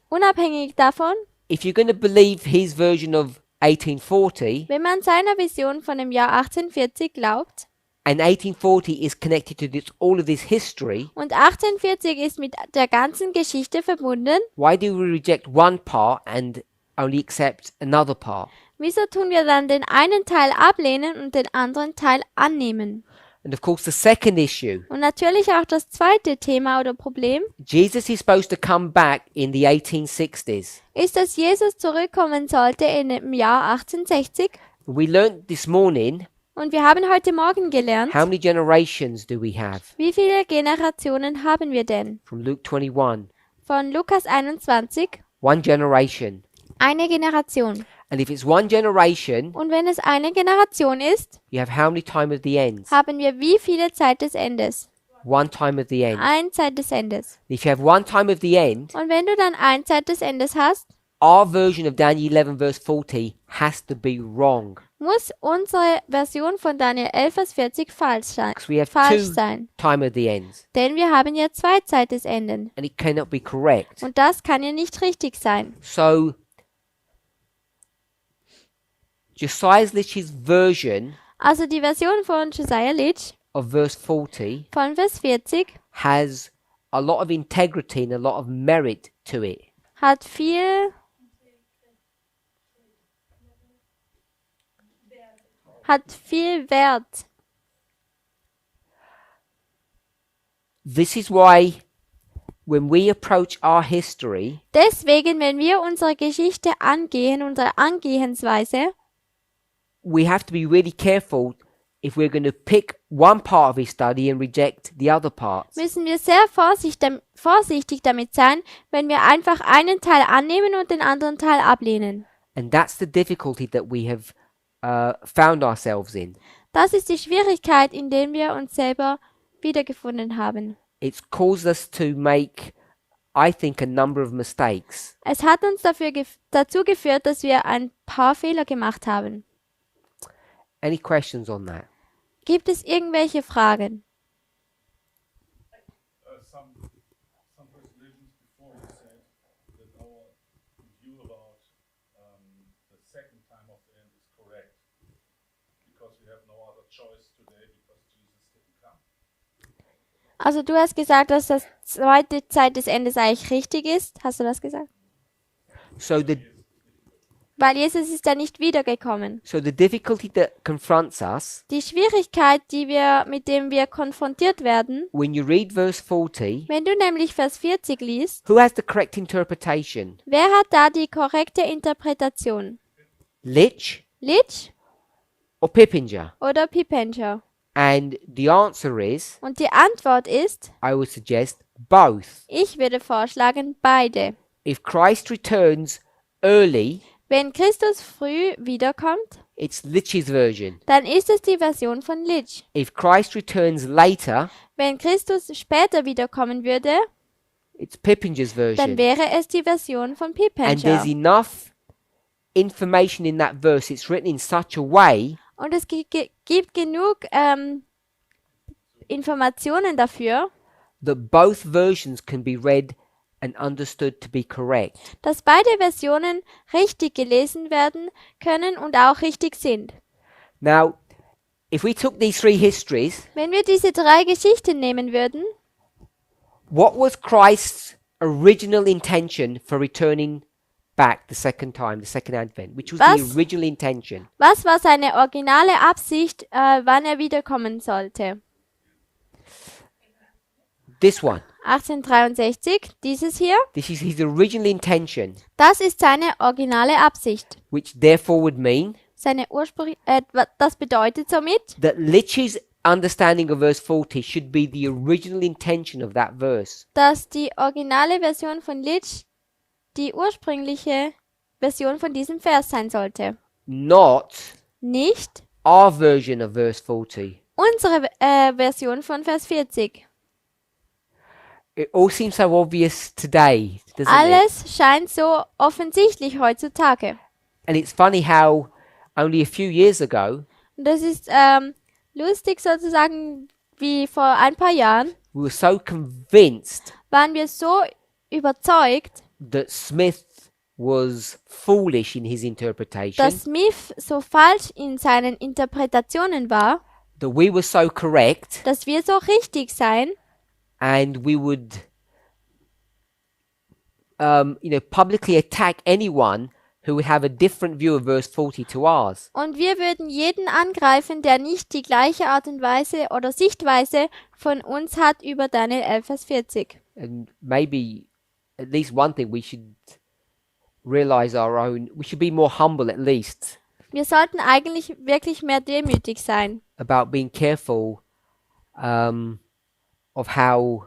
Speaker 2: unabhängig davon,
Speaker 1: if you're going to believe his version of 1840,
Speaker 2: wenn man seiner Vision von dem Jahr 1840 glaubt,
Speaker 1: and 1840 is connected to all of this history,
Speaker 2: und 1840 ist mit der ganzen Geschichte verbunden,
Speaker 1: why do we reject one part and only accept another part?
Speaker 2: wieso tun wir dann den einen Teil ablehnen und den anderen Teil annehmen?
Speaker 1: And of course, the second issue,
Speaker 2: Und natürlich auch das zweite Thema oder Problem
Speaker 1: Jesus is supposed to come back in the 1860s.
Speaker 2: ist, dass Jesus zurückkommen sollte in dem Jahr 1860.
Speaker 1: We learned this morning,
Speaker 2: Und wir haben heute Morgen gelernt,
Speaker 1: how many generations do we have?
Speaker 2: wie viele Generationen haben wir denn?
Speaker 1: From Luke 21.
Speaker 2: Von Lukas 21,
Speaker 1: One generation.
Speaker 2: eine Generation.
Speaker 1: And if it's one generation,
Speaker 2: Und wenn es eine Generation ist,
Speaker 1: you have how many time of the ends?
Speaker 2: haben wir wie viele Zeit des Endes?
Speaker 1: One time of the end.
Speaker 2: Ein Zeit des Endes.
Speaker 1: If you have one time of the end,
Speaker 2: Und wenn du dann ein Zeit des Endes hast,
Speaker 1: our version of Daniel 11 verse 40 has to be wrong.
Speaker 2: muss unsere Version von Daniel 11, Vers 40 falsch sein.
Speaker 1: Because we have
Speaker 2: Falsch
Speaker 1: two
Speaker 2: sein.
Speaker 1: time of the ends.
Speaker 2: Denn wir haben ja zwei Zeit des Enden.
Speaker 1: And it cannot be correct.
Speaker 2: Und das kann ja nicht richtig sein.
Speaker 1: So, Josiah Litch's version
Speaker 2: Also die Version von Josiah Litch
Speaker 1: of verse 40
Speaker 2: von Vers 40
Speaker 1: has a lot of integrity and a lot of merit to it.
Speaker 2: hat viel Wert.
Speaker 1: This is why when we approach our history,
Speaker 2: Deswegen, wenn wir unsere Geschichte angehen, unsere Angehensweise,
Speaker 1: we have to be really careful if we're going to pick one part of his study and reject the other parts.
Speaker 2: müssen wir sehr vorsichtig damit sein, wenn wir einfach einen Teil annehmen und den anderen Teil ablehnen.
Speaker 1: And that's the difficulty that we have found ourselves in.
Speaker 2: Das ist die Schwierigkeit, in der wir uns selber wiedergefunden haben.
Speaker 1: It's caused us to make, I think, a number of mistakes.
Speaker 2: Es hat uns dazu geführt, dass wir ein paar Fehler gemacht haben.
Speaker 1: Any questions on that?
Speaker 2: Gibt es irgendwelche Fragen?
Speaker 3: Some presentations before you said that our view about the second time of the end is correct because we have no other choice today because Jesus didn't come.
Speaker 2: Also du hast gesagt, dass das zweite Zeit des Endes eigentlich richtig ist. Hast du das gesagt?
Speaker 1: So
Speaker 2: Weil Jesus ist ja nicht wiedergekommen.
Speaker 1: the difficulty that confronts us
Speaker 2: Die Schwierigkeit, mit dem wir konfrontiert werden,
Speaker 1: when you read verse 40,
Speaker 2: wenn du nämlich Vers 40 liest,
Speaker 1: who has the correct interpretation?
Speaker 2: wer hat da die korrekte Interpretation?
Speaker 1: Litch
Speaker 2: Litch
Speaker 1: or Pippinger?
Speaker 2: oder Pippenger?
Speaker 1: And the answer is,
Speaker 2: Und die Antwort ist,
Speaker 1: I would suggest both.
Speaker 2: ich würde vorschlagen, beide.
Speaker 1: If Christ returns early,
Speaker 2: Wenn Christus früh wiederkommt,
Speaker 1: it's Litch's version.
Speaker 2: dann ist es die Version von Litch.
Speaker 1: If Christ returns later,
Speaker 2: Wenn Christus später wiederkommen würde,
Speaker 1: it's Pippinger's
Speaker 2: dann
Speaker 1: version.
Speaker 2: wäre es die Version von
Speaker 1: And there's
Speaker 2: Pippenger.
Speaker 1: enough information in that verse. It's written in such a way
Speaker 2: Und es gibt genug Informationen dafür,
Speaker 1: that both versions can be read and understood to be correct.
Speaker 2: dass beide Versionen richtig gelesen werden können und auch richtig sind.
Speaker 1: Now, if we took these three histories,
Speaker 2: Wenn wir diese drei Geschichten nehmen würden,
Speaker 1: what was Christ's original intention for returning back the second time, the second advent? Which was the
Speaker 2: Was?
Speaker 1: original intention?
Speaker 2: was war seine originale Absicht, wann er wiederkommen sollte?
Speaker 1: This one.
Speaker 2: 1863, dieses hier,
Speaker 1: This is his original intention,
Speaker 2: das ist seine originale Absicht.
Speaker 1: which therefore would mean
Speaker 2: Das bedeutet somit,
Speaker 1: that Litch's understanding of verse 40 should be the original intention of that verse.
Speaker 2: dass die originale Version von Litch die ursprüngliche Version von diesem Vers sein sollte.
Speaker 1: Not
Speaker 2: Nicht
Speaker 1: our version of verse 40.
Speaker 2: unsere Version von Vers 40.
Speaker 1: It all seems so obvious today, doesn't it?
Speaker 2: Alles scheint so offensichtlich heutzutage.
Speaker 1: And it's funny how only a few years ago,
Speaker 2: Und das ist lustig sozusagen, wie vor ein paar Jahren
Speaker 1: we were so convinced
Speaker 2: waren wir so überzeugt,
Speaker 1: that Smith was foolish in his interpretation,
Speaker 2: dass Smith so falsch in seinen Interpretationen war,
Speaker 1: that we were so correct,
Speaker 2: dass wir so richtig seien
Speaker 1: and we would, publicly attack anyone who would have a different view of verse 40 to ours.
Speaker 2: und wir würden jeden angreifen, der nicht die gleiche Art und Weise oder Sichtweise von uns hat über Daniel 11, Vers 40.
Speaker 1: And maybe at least one thing we should realize we should be more humble at least
Speaker 2: Wir sollten eigentlich wirklich mehr demütig sein,
Speaker 1: about being careful of how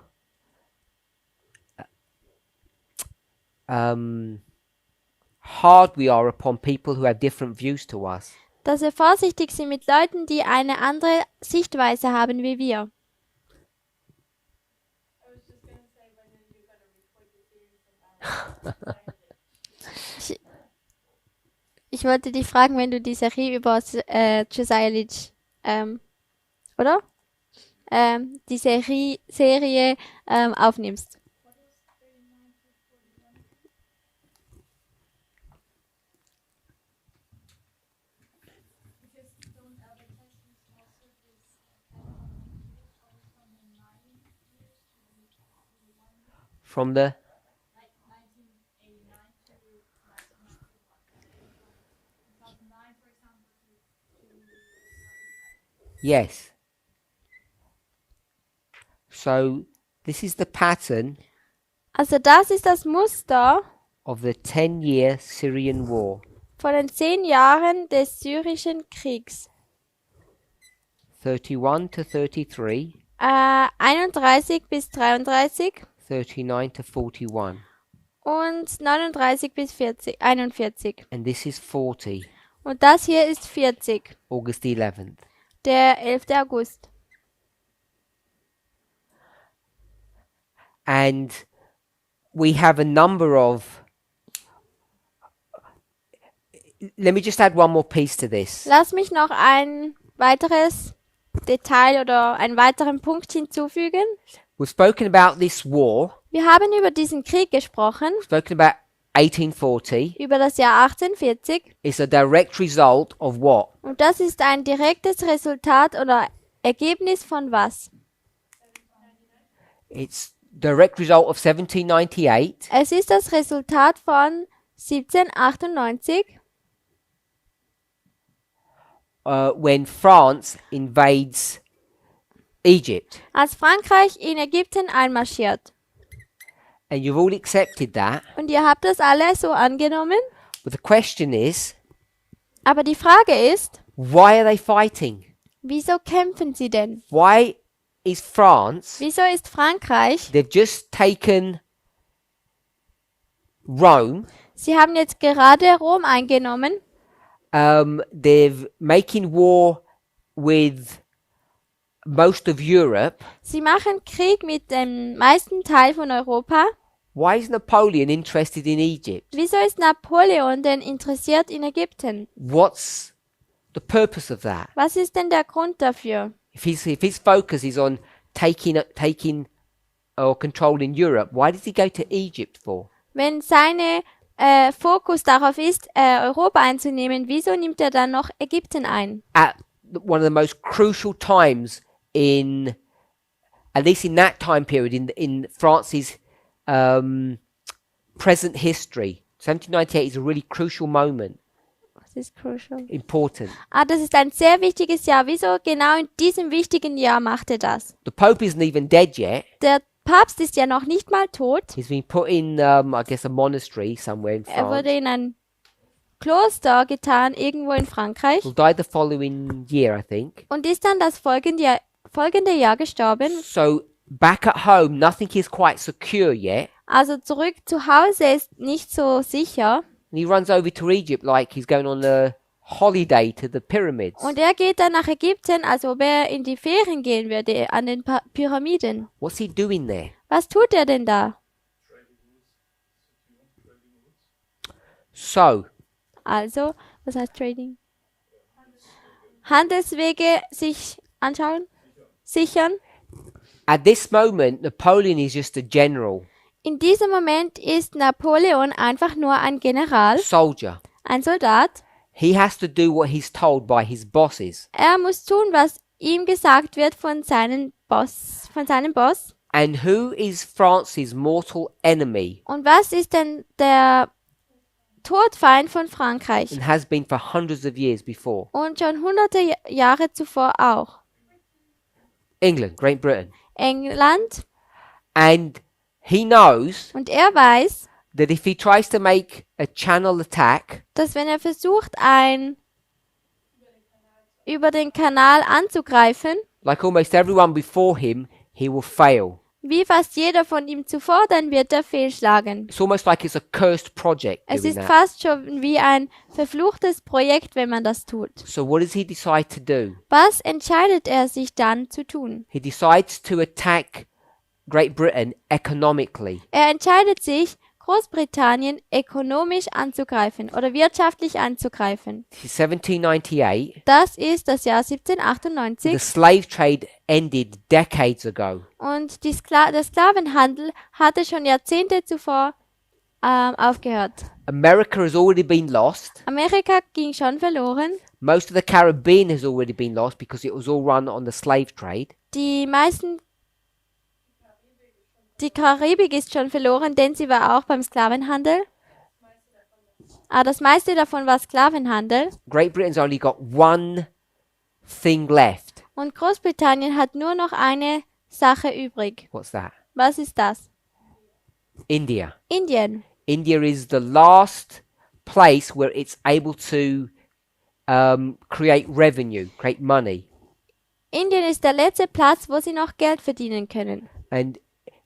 Speaker 1: hard we are upon people who have different views to us.
Speaker 2: dass wir vorsichtig sind mit Leuten, die eine andere Sichtweise haben wie wir. Ich wollte dich fragen, wenn du die Serie über Josiah Leach, oder? Die Serie aufnimmst.
Speaker 1: From the yes. So this is the pattern
Speaker 2: Also das ist das Muster
Speaker 1: of the 10-year Syrian war.
Speaker 2: von den 10 Jahren des syrischen Kriegs.
Speaker 1: 31 to 33,
Speaker 2: 31 bis 33
Speaker 1: 39 to 41.
Speaker 2: und 39 bis 41.
Speaker 1: And this is 40,
Speaker 2: Und das hier ist 40,
Speaker 1: August 11th.
Speaker 2: der 11. August.
Speaker 1: And we have a number of. Let me just add one more piece to this.
Speaker 2: Lass mich noch ein weiteres Detail oder einen weiteren Punkt hinzufügen.
Speaker 1: We've spoken about this war,
Speaker 2: Wir haben über diesen Krieg gesprochen,
Speaker 1: spoken about 1840.
Speaker 2: über das Jahr 1840.
Speaker 1: It's a direct result of what?
Speaker 2: Und das ist ein direktes Resultat oder Ergebnis von was?
Speaker 1: It's direct result of 1798,
Speaker 2: Es ist das Resultat von 1798,
Speaker 1: when France invades Egypt.
Speaker 2: als Frankreich in Ägypten einmarschiert.
Speaker 1: And you've all accepted that.
Speaker 2: Und ihr habt das alle so angenommen.
Speaker 1: But the question is,
Speaker 2: Aber die Frage ist,
Speaker 1: why are they fighting?
Speaker 2: wieso kämpfen sie denn?
Speaker 1: Why is France,
Speaker 2: Wieso ist Frankreich?
Speaker 1: they've just taken Rome,
Speaker 2: Sie haben jetzt gerade Rom eingenommen.
Speaker 1: they're making war with most of Europe.
Speaker 2: Sie machen Krieg mit dem meisten Teil von Europa.
Speaker 1: Why is Napoleon interested in Egypt?
Speaker 2: Wieso ist Napoleon denn interessiert in Ägypten?
Speaker 1: What's the purpose of that?
Speaker 2: Was ist denn der Grund dafür?
Speaker 1: If his focus is on taking or controlling Europe, why does he go to Egypt for?
Speaker 2: Wenn seine Fokus darauf ist, Europa einzunehmen, wieso nimmt er dann noch Ägypten ein?
Speaker 1: At one of the most crucial times at least in that time period in France's present history. 1798 is a really crucial moment,
Speaker 2: Das ist crucial.
Speaker 1: important.
Speaker 2: Das ist ein sehr wichtiges Jahr. Wieso genau in diesem wichtigen Jahr macht er das?
Speaker 1: The Pope isn't even dead yet.
Speaker 2: Der Papst ist ja noch nicht mal tot.
Speaker 1: He's been put in, I guess, a monastery somewhere in
Speaker 2: Er wurde
Speaker 1: France.
Speaker 2: in ein Kloster getan, irgendwo in Frankreich.
Speaker 1: He'll die the following year, I think.
Speaker 2: Und ist dann das folgende Jahr gestorben.
Speaker 1: So back at home, nothing is quite secure yet.
Speaker 2: Also zurück zu Hause ist nicht so sicher.
Speaker 1: And he runs over to Egypt like he's going on a holiday to the pyramids.
Speaker 2: Und er geht dann nach Ägypten, als ob er in die Ferien gehen würde, an den Pyramiden.
Speaker 1: What's he doing there?
Speaker 2: Was tut er denn da?
Speaker 1: So,
Speaker 2: Also, was heißt Trading? Handelswege sich anschauen, sichern.
Speaker 1: At this moment, Napoleon is just a general,
Speaker 2: In diesem Moment ist Napoleon einfach nur ein General,
Speaker 1: soldier.
Speaker 2: ein Soldat.
Speaker 1: He has to do what he's told by his bosses.
Speaker 2: Er muss tun, was ihm gesagt wird von seinem Boss.
Speaker 1: And who is France's mortal enemy
Speaker 2: Und was ist denn der Todfeind von Frankreich?
Speaker 1: and has been for hundreds of years before?
Speaker 2: Und schon hunderte Jahre zuvor auch.
Speaker 1: England, Great Britain.
Speaker 2: England.
Speaker 1: And he knows
Speaker 2: Und er weiß,
Speaker 1: that if he tries to make a channel attack,
Speaker 2: dass wenn er versucht, über den Kanal anzugreifen,
Speaker 1: like almost everyone before him, he will fail.
Speaker 2: wie fast jeder von ihm zuvor, dann wird er fehlschlagen.
Speaker 1: It's almost like it's a cursed project
Speaker 2: Es
Speaker 1: doing
Speaker 2: ist
Speaker 1: that.
Speaker 2: fast schon wie ein verfluchtes Projekt, wenn man das tut.
Speaker 1: So what does he decide to do?
Speaker 2: Was entscheidet er sich dann zu tun?
Speaker 1: He decides to attack Great Britain economically.
Speaker 2: Er entscheidet sich, Großbritannien ökonomisch anzugreifen oder wirtschaftlich anzugreifen.
Speaker 1: This is 1798.
Speaker 2: Das ist das Jahr
Speaker 1: The
Speaker 2: 1798
Speaker 1: slave trade ended decades ago.
Speaker 2: und der Sklavenhandel hatte schon Jahrzehnte zuvor aufgehört.
Speaker 1: America has already been lost.
Speaker 2: Amerika ging schon verloren.
Speaker 1: Most of the Caribbean has already been lost because it was all run on the slave trade.
Speaker 2: Die Karibik ist schon verloren, denn sie war auch beim Sklavenhandel. Das meiste davon war Sklavenhandel.
Speaker 1: Great Britain's only got one thing left.
Speaker 2: Und Großbritannien hat nur noch eine Sache übrig.
Speaker 1: What's that?
Speaker 2: Was ist das?
Speaker 1: India.
Speaker 2: Indien.
Speaker 1: India is the last place where it's able to create revenue, create money.
Speaker 2: Indien ist der letzte Platz, wo sie noch Geld verdienen können.
Speaker 1: And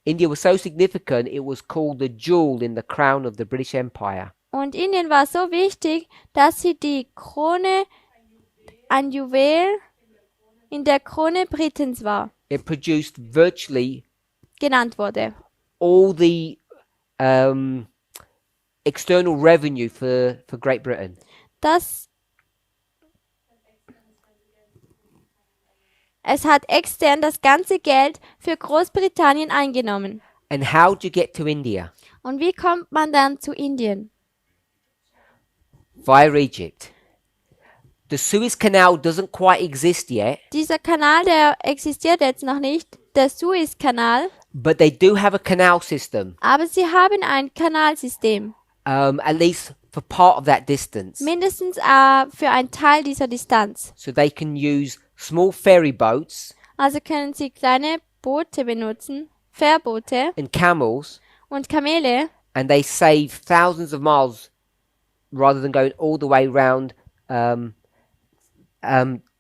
Speaker 1: India was so significant, it was called the jewel in the crown of the British Empire.
Speaker 2: Und Indien war so wichtig, dass sie die Krone, ein Juwel in der Krone Britens war,
Speaker 1: It produced virtually
Speaker 2: genannt wurde.
Speaker 1: all the external revenue for Great Britain.
Speaker 2: Es hat extern das ganze Geld für Großbritannien eingenommen.
Speaker 1: And how do you get to India?
Speaker 2: Und wie kommt man dann zu Indien?
Speaker 1: Via Egypt. The Suez Canal doesn't quite exist yet,
Speaker 2: Dieser Kanal, der existiert jetzt noch nicht, der Suezkanal,
Speaker 1: but they do have a canal system,
Speaker 2: aber sie haben ein Kanalsystem,
Speaker 1: at least for part of that distance.
Speaker 2: mindestens für einen Teil dieser Distanz.
Speaker 1: So they can use small ferry boats
Speaker 2: Also können sie kleine Boote benutzen, Fährboote
Speaker 1: and camels,
Speaker 2: und Kamele,
Speaker 1: and they save thousands of miles rather than going all the way round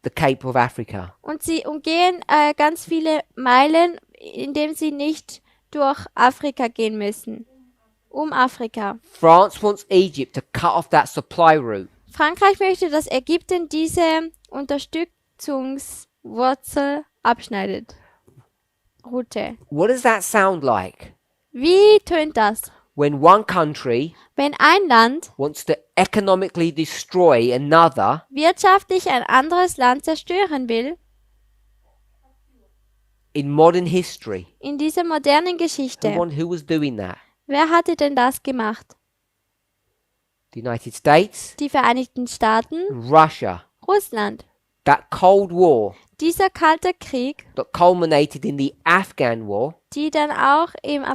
Speaker 1: the Cape of Africa.
Speaker 2: und sie umgehen ganz viele Meilen, indem sie nicht durch Afrika gehen müssen. Um Afrika.
Speaker 1: France wants Egypt to cut off that supply route.
Speaker 2: Frankreich möchte, dass Ägypten diese Unterstützungswurzel abschneidet. Route.
Speaker 1: What does that sound like?
Speaker 2: Wie tönt das?
Speaker 1: When one country
Speaker 2: Wenn ein Land
Speaker 1: wants to economically destroy another,
Speaker 2: wirtschaftlich ein anderes Land zerstören will,
Speaker 1: in modern history,
Speaker 2: in dieser modernen Geschichte,
Speaker 1: who was doing that?
Speaker 2: wer hatte denn das gemacht?
Speaker 1: The United States,
Speaker 2: Die Vereinigten Staaten,
Speaker 1: Russia.
Speaker 2: Russland.
Speaker 1: That Cold War
Speaker 2: Dieser kalte Krieg,
Speaker 1: that culminated in the Afghan War
Speaker 2: die dann auch im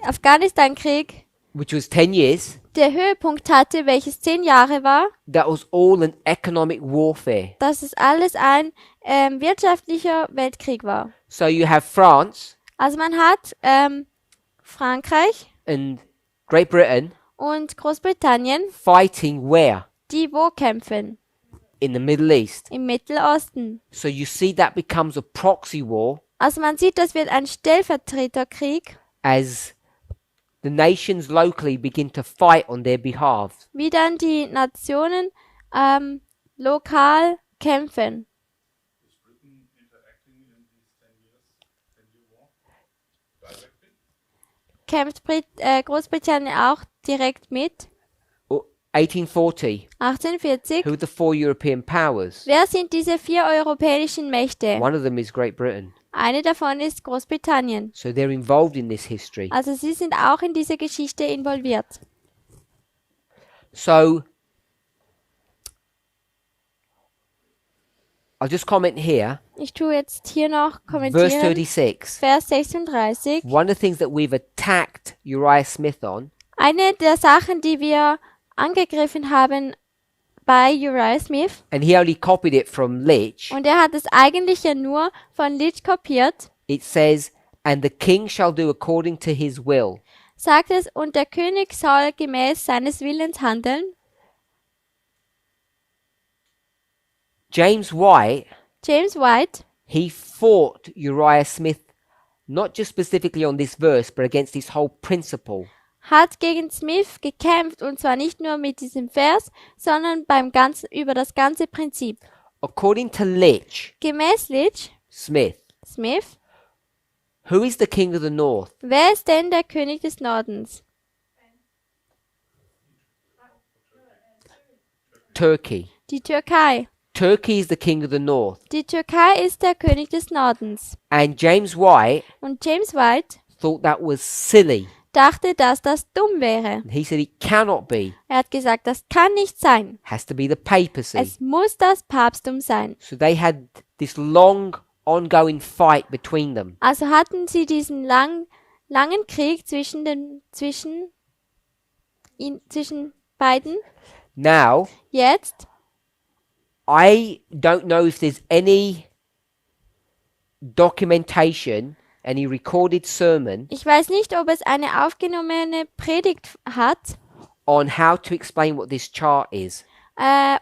Speaker 2: Afghanistan-Krieg
Speaker 1: which was 10 years,
Speaker 2: der Höhepunkt hatte, welches 10 Jahre war,
Speaker 1: that was all an economic warfare.
Speaker 2: dass es alles ein wirtschaftlicher Weltkrieg war.
Speaker 1: So you have France
Speaker 2: Also man hat Frankreich
Speaker 1: and Great Britain
Speaker 2: und Großbritannien,
Speaker 1: fighting where?
Speaker 2: die wo kämpfen?
Speaker 1: In the Middle East.
Speaker 2: Im Mittelosten.
Speaker 1: So you see that becomes a proxy war
Speaker 2: Also man sieht, das wird ein Stellvertreterkrieg,
Speaker 1: as the nations locally begin to fight on their behalf.
Speaker 2: wie dann die Nationen lokal kämpfen.
Speaker 3: Is Britain interacting in these 10 years, 10-year war directly?
Speaker 2: Kämpft Großbritannien auch direkt mit?
Speaker 1: 1840.
Speaker 2: 1840.
Speaker 1: Who are the four European powers?
Speaker 2: Wer sind diese 4 europäischen Mächte?
Speaker 1: One of them is Great Britain.
Speaker 2: Eine davon ist Großbritannien.
Speaker 1: So they're involved in this history.
Speaker 2: Also sie sind auch in diese Geschichte involviert.
Speaker 1: So I'll just comment here.
Speaker 2: Ich tue jetzt hier noch
Speaker 1: Verse
Speaker 2: kommentieren.
Speaker 1: 36.
Speaker 2: Vers 36.
Speaker 1: One of the things that we've attacked Uriah Smith on
Speaker 2: Eine der Sachen, die wir angegriffen haben bei Uriah Smith,
Speaker 1: and he only copied it from Litch.
Speaker 2: und er hat es eigentlich ja nur von Litch kopiert,
Speaker 1: It says, and the king shall do according to his will.
Speaker 2: sagt es, und der König soll gemäß seines Willens handeln.
Speaker 1: James White,
Speaker 2: James White
Speaker 1: he fought Uriah Smith not just specifically on this verse, but against this whole principle.
Speaker 2: hat gegen Smith gekämpft, und zwar nicht nur mit diesem Vers, sondern über das ganze Prinzip.
Speaker 1: According to Litch,
Speaker 2: Gemäß Litch,
Speaker 1: Smith,
Speaker 2: Smith,
Speaker 1: who is the king of the north?
Speaker 2: wer ist denn der König des Nordens?
Speaker 1: Turkey.
Speaker 2: Die Türkei.
Speaker 1: Turkey is the king of the north.
Speaker 2: Die Türkei ist der König des Nordens.
Speaker 1: And James White
Speaker 2: Und James White
Speaker 1: thought that was silly.
Speaker 2: dachte, dass das dumm wäre.
Speaker 1: And he said it cannot be.
Speaker 2: Er hat gesagt, das kann nicht sein.
Speaker 1: Has to be the papacy.
Speaker 2: Es muss das Papsttum sein.
Speaker 1: So they had this long ongoing fight between them.
Speaker 2: Also hatten sie diesen langen Krieg zwischen beiden.
Speaker 1: Now,
Speaker 2: Jetzt,
Speaker 1: I don't know if there's any documentation, any recorded sermon
Speaker 2: ich weiß nicht, ob es eine aufgenommene Predigt hat,
Speaker 1: on how to explain what this chart is,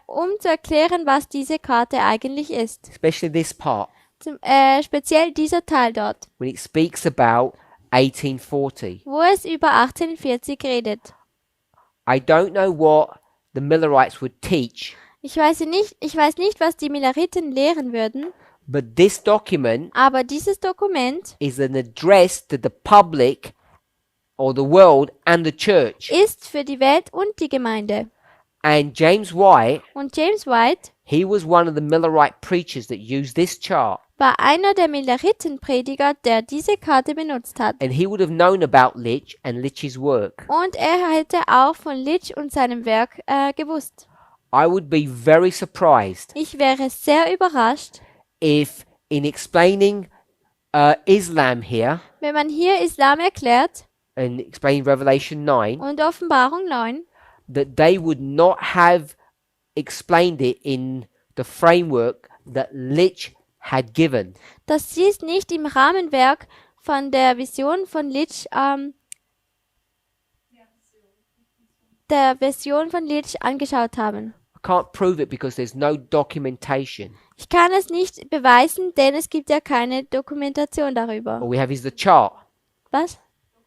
Speaker 2: um zu erklären, was diese Karte eigentlich ist.
Speaker 1: especially this part,
Speaker 2: Speziell dieser Teil dort,
Speaker 1: when it speaks about 1840.
Speaker 2: wo es über 1840 redet.
Speaker 1: I don't know what the Millerites would teach,
Speaker 2: Ich weiß nicht, was die Milleriten lehren würden,
Speaker 1: but this document
Speaker 2: aber dieses Dokument
Speaker 1: is an address to the public or the world and the church.
Speaker 2: ist für die Welt und die Gemeinde.
Speaker 1: And James White,
Speaker 2: Und James White
Speaker 1: he was one of the Millerite preachers that used this chart.
Speaker 2: war einer der Milleritenprediger, der diese Karte benutzt hat.
Speaker 1: And he would have known about Litch and Litch's work.
Speaker 2: Und er hätte auch von Litch und seinem Werk gewusst.
Speaker 1: I would be very surprised
Speaker 2: Ich wäre sehr überrascht,
Speaker 1: if in explaining Islam here
Speaker 2: wenn man hier Islam erklärt
Speaker 1: and explaining Revelation 9,
Speaker 2: und Offenbarung 9,
Speaker 1: that they would not have explained it in the framework that Litch had given.
Speaker 2: dass sie es nicht im Rahmenwerk von der Vision von Litch, der Version von Litch angeschaut haben.
Speaker 1: I can't prove it because there's no documentation.
Speaker 2: Ich kann es nicht beweisen, denn es gibt ja keine Dokumentation darüber.
Speaker 1: All we have is the chart.
Speaker 2: Was?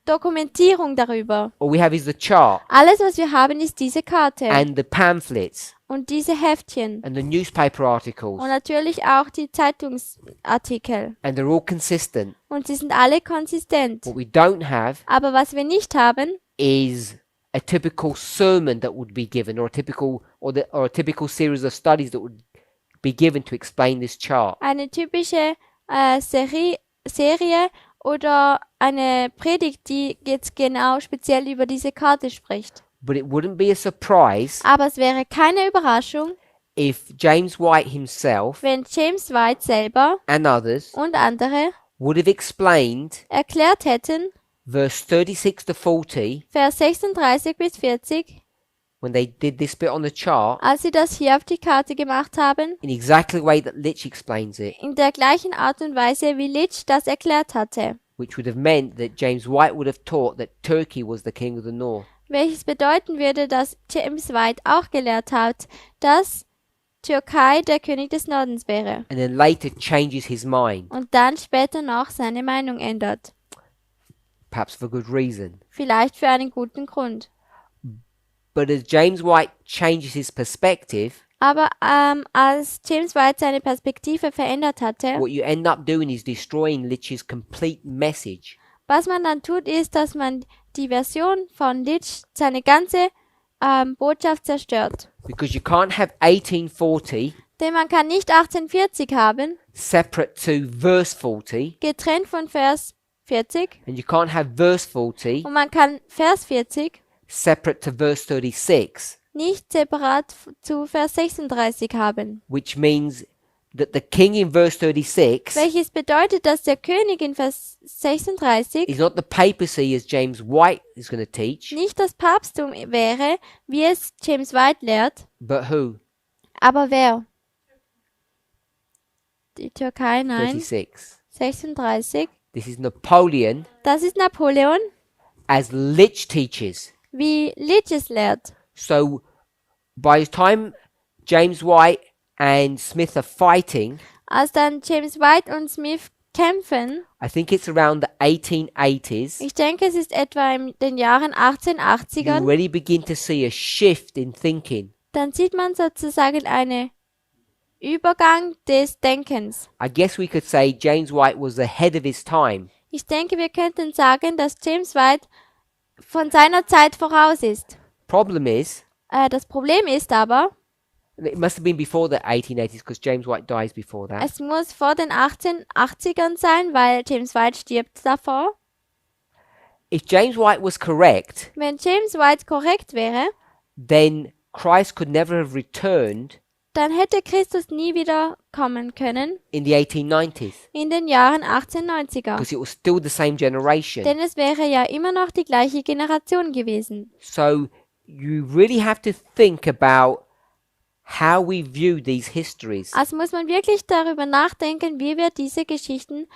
Speaker 2: Dokumentierung darüber.
Speaker 1: All we have is the chart
Speaker 2: Alles, was wir haben, ist diese Karte
Speaker 1: and the pamphlets
Speaker 2: und diese Heftchen
Speaker 1: and the newspaper articles,
Speaker 2: und natürlich auch die Zeitungsartikel.
Speaker 1: and they're all consistent.
Speaker 2: Und sie sind alle konsistent.
Speaker 1: What we don't have
Speaker 2: Aber was wir nicht haben,
Speaker 1: is a typical sermon that would be given, or a typical series of studies that would be given to explain this chart.
Speaker 2: eine typische Serie oder eine Predigt, die jetzt genau speziell über diese Karte spricht.
Speaker 1: But it wouldn't be a surprise
Speaker 2: Aber es wäre keine Überraschung,
Speaker 1: if James White himself
Speaker 2: wenn James White selber
Speaker 1: and others
Speaker 2: und andere
Speaker 1: would have explained
Speaker 2: erklärt hätten,
Speaker 1: verse 36 to 40
Speaker 2: Vers 36 bis 40,
Speaker 1: when they did this bit on the chart
Speaker 2: als sie das hier auf die Karte gemacht haben,
Speaker 1: in exactly the way that Litch explains it,
Speaker 2: in der gleichen Art und Weise, wie Litch das erklärt hatte.
Speaker 1: which would have meant that James White would have taught that Turkey was the king of the north.
Speaker 2: Welches bedeuten würde, dass James White auch gelehrt hat, dass Türkei der König des Nordens wäre
Speaker 1: And then later changes his mind,
Speaker 2: und dann später noch seine Meinung ändert.
Speaker 1: perhaps for good reason.
Speaker 2: Vielleicht für einen guten Grund.
Speaker 1: But as James White changes his perspective,
Speaker 2: Aber als James White seine Perspektive verändert hatte,
Speaker 1: what you end up doing is destroying Litch's complete message.
Speaker 2: was man dann tut, ist, dass man die Version von Litch, seine ganze Botschaft zerstört.
Speaker 1: because you can't have 1840
Speaker 2: Denn man kann nicht 1840 haben,
Speaker 1: separate to verse 40,
Speaker 2: getrennt von Vers 40,
Speaker 1: and you can't have verse 40
Speaker 2: und man kann Vers 40
Speaker 1: separate to verse 36,
Speaker 2: nicht separat zu Vers 36 haben.
Speaker 1: which means that the king in verse 36
Speaker 2: Welches bedeutet, dass der König in Vers 36
Speaker 1: is not the papacy as James White is going to teach,
Speaker 2: nicht das Papsttum wäre, wie es James White lehrt,
Speaker 1: but who?
Speaker 2: aber wer? Die Türkei, nein.
Speaker 1: 36.
Speaker 2: 36.
Speaker 1: This is Napoleon
Speaker 2: Das ist Napoleon,
Speaker 1: as Lich teaches.
Speaker 2: wie Leach es lehrt.
Speaker 1: So by the time James White and Smith are fighting,
Speaker 2: Als dann James White und Smith kämpfen,
Speaker 1: I think it's around the 1880s,
Speaker 2: ich denke, es ist etwa in den Jahren
Speaker 1: you
Speaker 2: 1880ern,
Speaker 1: already begin to see a shift in thinking.
Speaker 2: dann sieht man sozusagen einen Übergang des Denkens.
Speaker 1: I guess we could say James White was ahead of his time.
Speaker 2: Ich denke, wir könnten sagen, dass James White von seiner Zeit voraus ist.
Speaker 1: Problem is,
Speaker 2: Das Problem ist aber,
Speaker 1: it must have been before the 1880s because James White dies before that.
Speaker 2: es muss vor den 1880ern sein, weil James White stirbt davor.
Speaker 1: If James White was correct,
Speaker 2: Wenn James White korrekt wäre,
Speaker 1: then Christ could never have returned
Speaker 2: dann hätte Christus nie wieder kommen können
Speaker 1: in the 1890s
Speaker 2: in den Jahren 1890er.
Speaker 1: because it was still the same generation.
Speaker 2: Denn es wäre ja immer noch die gleiche Generation gewesen.
Speaker 1: So you really have to think about how we view these histories.
Speaker 2: Also muss man wirklich darüber nachdenken, wie wir diese Geschichten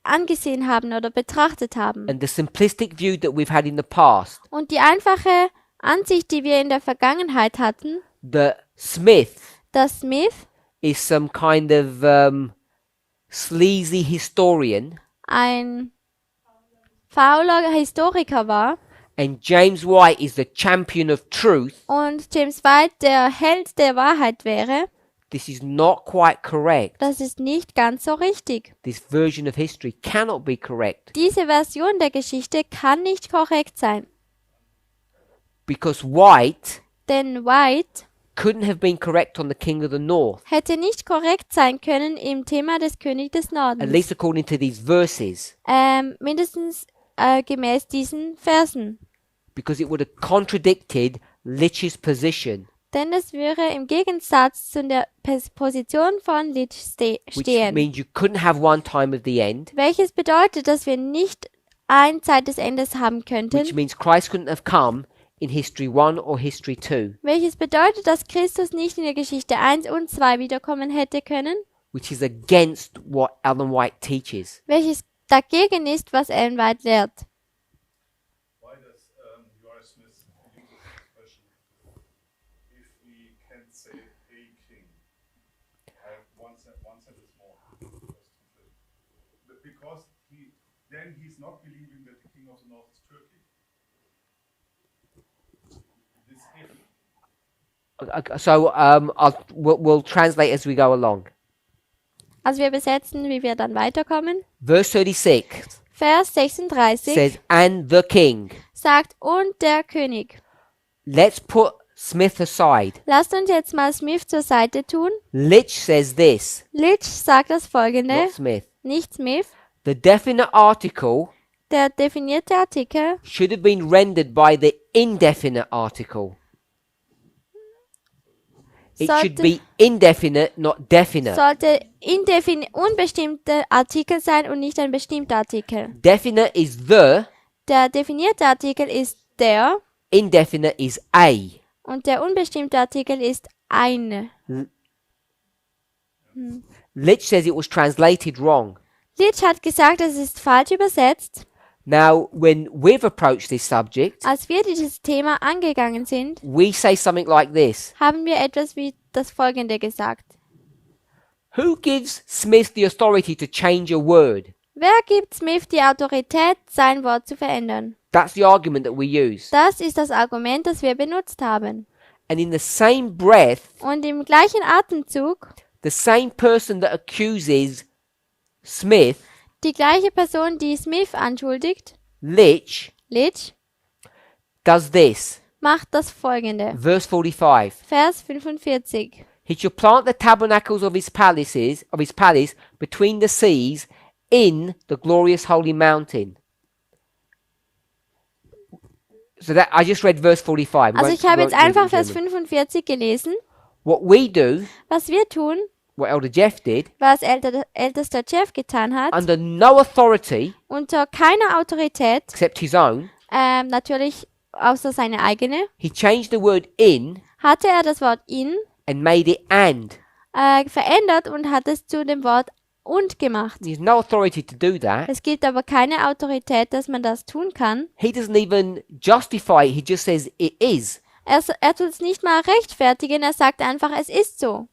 Speaker 2: angesehen haben oder betrachtet haben.
Speaker 1: And the simplistic view that we've had in the past,
Speaker 2: Und die einfache Ansicht, die wir in der Vergangenheit hatten,
Speaker 1: that Smith
Speaker 2: dass Smith
Speaker 1: is some kind of sleazy historian
Speaker 2: ein fauler Historiker war
Speaker 1: and James White is the champion of truth,
Speaker 2: und James White der Held der Wahrheit wäre,
Speaker 1: this is not quite correct.
Speaker 2: das ist nicht ganz so richtig.
Speaker 1: This version of history cannot be correct
Speaker 2: Diese Version der Geschichte kann nicht korrekt sein,
Speaker 1: because White
Speaker 2: denn White
Speaker 1: couldn't have been correct on the king of the north,
Speaker 2: hätte nicht korrekt sein können im Thema des Königs des
Speaker 1: at
Speaker 2: Nordens.
Speaker 1: least according to these verses,
Speaker 2: Mindestens gemäß diesen Versen.
Speaker 1: because it would have contradicted Lich's position,
Speaker 2: Denn es wäre im Gegensatz zu der Position von Leach
Speaker 1: which
Speaker 2: stehen.
Speaker 1: means you couldn't have one time of the end,
Speaker 2: Welches bedeutet, dass wir nicht eine Zeit des Endes haben
Speaker 1: which
Speaker 2: könnten.
Speaker 1: means Christ couldn't have come in History 1 or History 2,
Speaker 2: Welches bedeutet, dass Christus nicht in der Geschichte 1 und 2 wiederkommen hätte können.
Speaker 1: which is against what Ellen White teaches.
Speaker 2: Welches dagegen ist, was Ellen White lehrt.
Speaker 3: Why does Uriah Smith use this expression? If we can say a king, I have one sentence more. Because then he's not believing that the king of the north is Turkey. This if
Speaker 1: So we'll translate as we go along.
Speaker 2: Also wir besetzen, wie wir dann weiterkommen.
Speaker 1: Verse 36
Speaker 2: Vers 36
Speaker 1: says, and the king.
Speaker 2: sagt, und der König.
Speaker 1: Let's put Smith aside.
Speaker 2: Lasst uns jetzt mal Smith zur Seite tun.
Speaker 1: Lich says this,
Speaker 2: Leach sagt das folgende,
Speaker 1: not Smith.
Speaker 2: nicht Smith.
Speaker 1: The definite article
Speaker 2: Der definierte Artikel
Speaker 1: should have been rendered by the indefinite article. It should
Speaker 2: Sollte-
Speaker 1: be indefinite, not definite.
Speaker 2: sollte unbestimmter Artikel sein und nicht ein bestimmter Artikel.
Speaker 1: Definite is the,
Speaker 2: Der definierte Artikel ist der
Speaker 1: indefinite is a.
Speaker 2: und der unbestimmte Artikel ist eine.
Speaker 1: Lich says it was translated wrong.
Speaker 2: Leach hat gesagt, es ist falsch übersetzt.
Speaker 1: Now, when we've approached this subject,
Speaker 2: Als wir dieses Thema angegangen sind,
Speaker 1: we say something like this.
Speaker 2: haben wir etwas wie das folgende gesagt.
Speaker 1: Who gives Smith the authority to change a word?
Speaker 2: Wer gibt Smith die Autorität, sein Wort zu verändern?
Speaker 1: That's the argument that we use.
Speaker 2: Das ist das Argument, das wir benutzt haben.
Speaker 1: And in the same breath,
Speaker 2: Und im gleichen Atemzug,
Speaker 1: the same person that accuses Smith,
Speaker 2: die gleiche Person, die Smith anschuldigt,
Speaker 1: Lich,
Speaker 2: Leach,
Speaker 1: does this.
Speaker 2: macht das folgende.
Speaker 1: Verse 45.
Speaker 2: Vers 45.
Speaker 1: He shall plant the tabernacles of his palace between the seas in the glorious holy mountain. So that I just read verse 45.
Speaker 2: Also ich habe jetzt einfach Vers 45 gelesen.
Speaker 1: What we do,
Speaker 2: Was wir tun,
Speaker 1: what Elder Jeff did,
Speaker 2: was ältester Jeff getan hat,
Speaker 1: under no authority
Speaker 2: unter keiner Autorität,
Speaker 1: except his own,
Speaker 2: natürlich außer seine eigene,
Speaker 1: he changed the word in
Speaker 2: hatte er das Wort in
Speaker 1: and made it and.
Speaker 2: verändert und hat es zu dem Wort und gemacht.
Speaker 1: There's no authority to do that.
Speaker 2: Es gibt aber keine Autorität, dass man das tun kann.
Speaker 1: He doesn't even justify it. He just says it is.
Speaker 2: Er tut es nicht mal rechtfertigen, er sagt einfach, es ist so.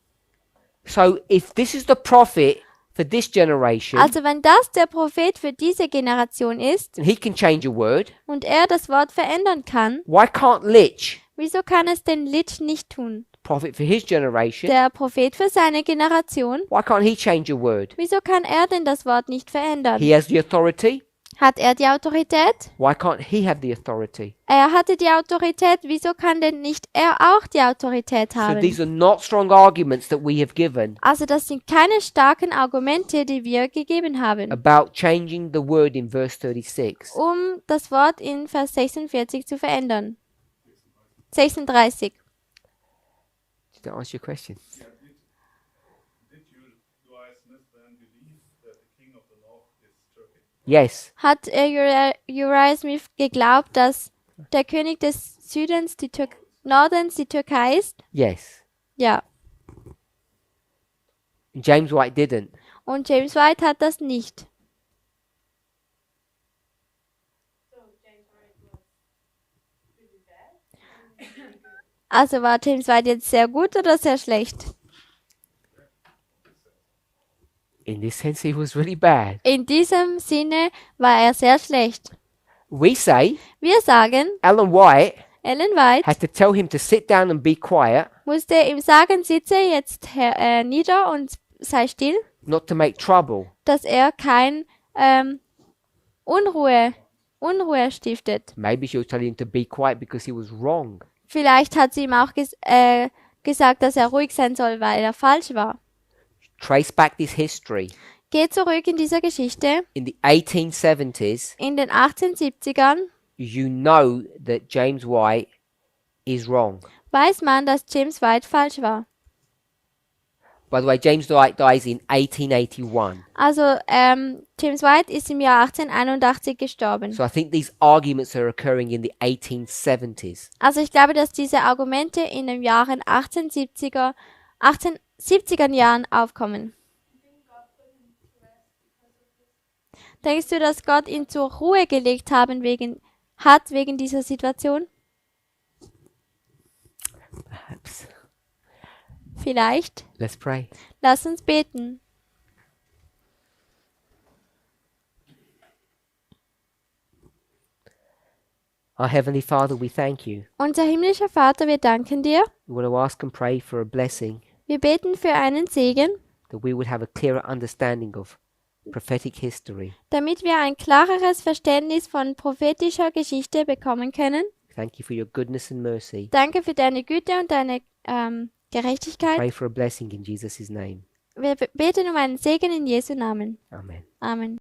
Speaker 1: So if this is the prophet for this generation,
Speaker 2: Also wenn das der Prophet für diese Generation ist
Speaker 1: and he can change a word,
Speaker 2: und er das Wort verändern kann,
Speaker 1: why can't Lich,
Speaker 2: wieso kann es denn Lich nicht tun?
Speaker 1: prophet for his generation,
Speaker 2: Der Prophet für seine Generation,
Speaker 1: why can't he change a word?
Speaker 2: wieso kann er denn das Wort nicht verändern?
Speaker 1: He has the authority.
Speaker 2: Hat er die Autorität?
Speaker 1: Why can't he have the authority?
Speaker 2: Er hatte die Autorität, wieso kann denn nicht er auch die Autorität
Speaker 1: So
Speaker 2: haben?
Speaker 1: these are not strong arguments that we have given
Speaker 2: Also das sind keine starken Argumente, die wir gegeben haben,
Speaker 1: about changing the word in verse 36.
Speaker 2: um das Wort in Vers 46 zu verändern. 36.
Speaker 1: Did that answer your question?
Speaker 3: Did Uriah Smith then believe that the king of the north is Turkey?
Speaker 1: Yes.
Speaker 2: Hat Uriah Smith geglaubt, dass der König des Südens, Nordens, die Türkei ist?
Speaker 1: Yes.
Speaker 2: Ja.
Speaker 1: James White didn't.
Speaker 2: Und James White hat das nicht. Also war James White jetzt sehr gut oder sehr schlecht?
Speaker 1: In this sense, he was really bad.
Speaker 2: In diesem Sinne war er sehr schlecht.
Speaker 1: We say
Speaker 2: Wir sagen,
Speaker 1: Ellen White
Speaker 2: Ellen White
Speaker 1: had to tell him to sit down and be quiet,
Speaker 2: musste ihm sagen, sitze jetzt nieder und sei still,
Speaker 1: not to make trouble.
Speaker 2: dass er kein Unruhe stiftet.
Speaker 1: Maybe she was telling him to be quiet because he was wrong.
Speaker 2: Vielleicht hat sie ihm auch gesagt, dass er ruhig sein soll, weil er falsch war.
Speaker 1: Trace back this history.
Speaker 2: Geh zurück in dieser Geschichte.
Speaker 1: In the 1870s,
Speaker 2: In den 1870ern
Speaker 1: you know that James White is wrong.
Speaker 2: weiß man, dass James White falsch war.
Speaker 1: By the way, James White dies in 1881.
Speaker 2: Also James White ist im Jahr 1881 gestorben.
Speaker 1: So I think these arguments are occurring in the 1870s.
Speaker 2: Also ich glaube, dass diese Argumente in den Jahren 1870er Jahren aufkommen. Denkst du, dass Gott ihn zur Ruhe gelegt wegen dieser Situation?
Speaker 1: Perhaps.
Speaker 2: Vielleicht.
Speaker 1: Let's pray.
Speaker 2: Lass uns beten.
Speaker 1: Our Heavenly Father, we thank you.
Speaker 2: Unser himmlischer Vater, wir danken dir.
Speaker 1: We want to ask and pray for a blessing,
Speaker 2: Wir beten für einen Segen,
Speaker 1: that we would have a clearer understanding of prophetic history.
Speaker 2: damit wir ein klareres Verständnis von prophetischer Geschichte bekommen können.
Speaker 1: Thank you for your goodness and mercy.
Speaker 2: Danke für deine Güte und deine Gerechtigkeit.
Speaker 1: Pray for a blessing in Jesus' name.
Speaker 2: Wir beten um einen Segen in Jesu Namen.
Speaker 1: Amen.
Speaker 2: Amen.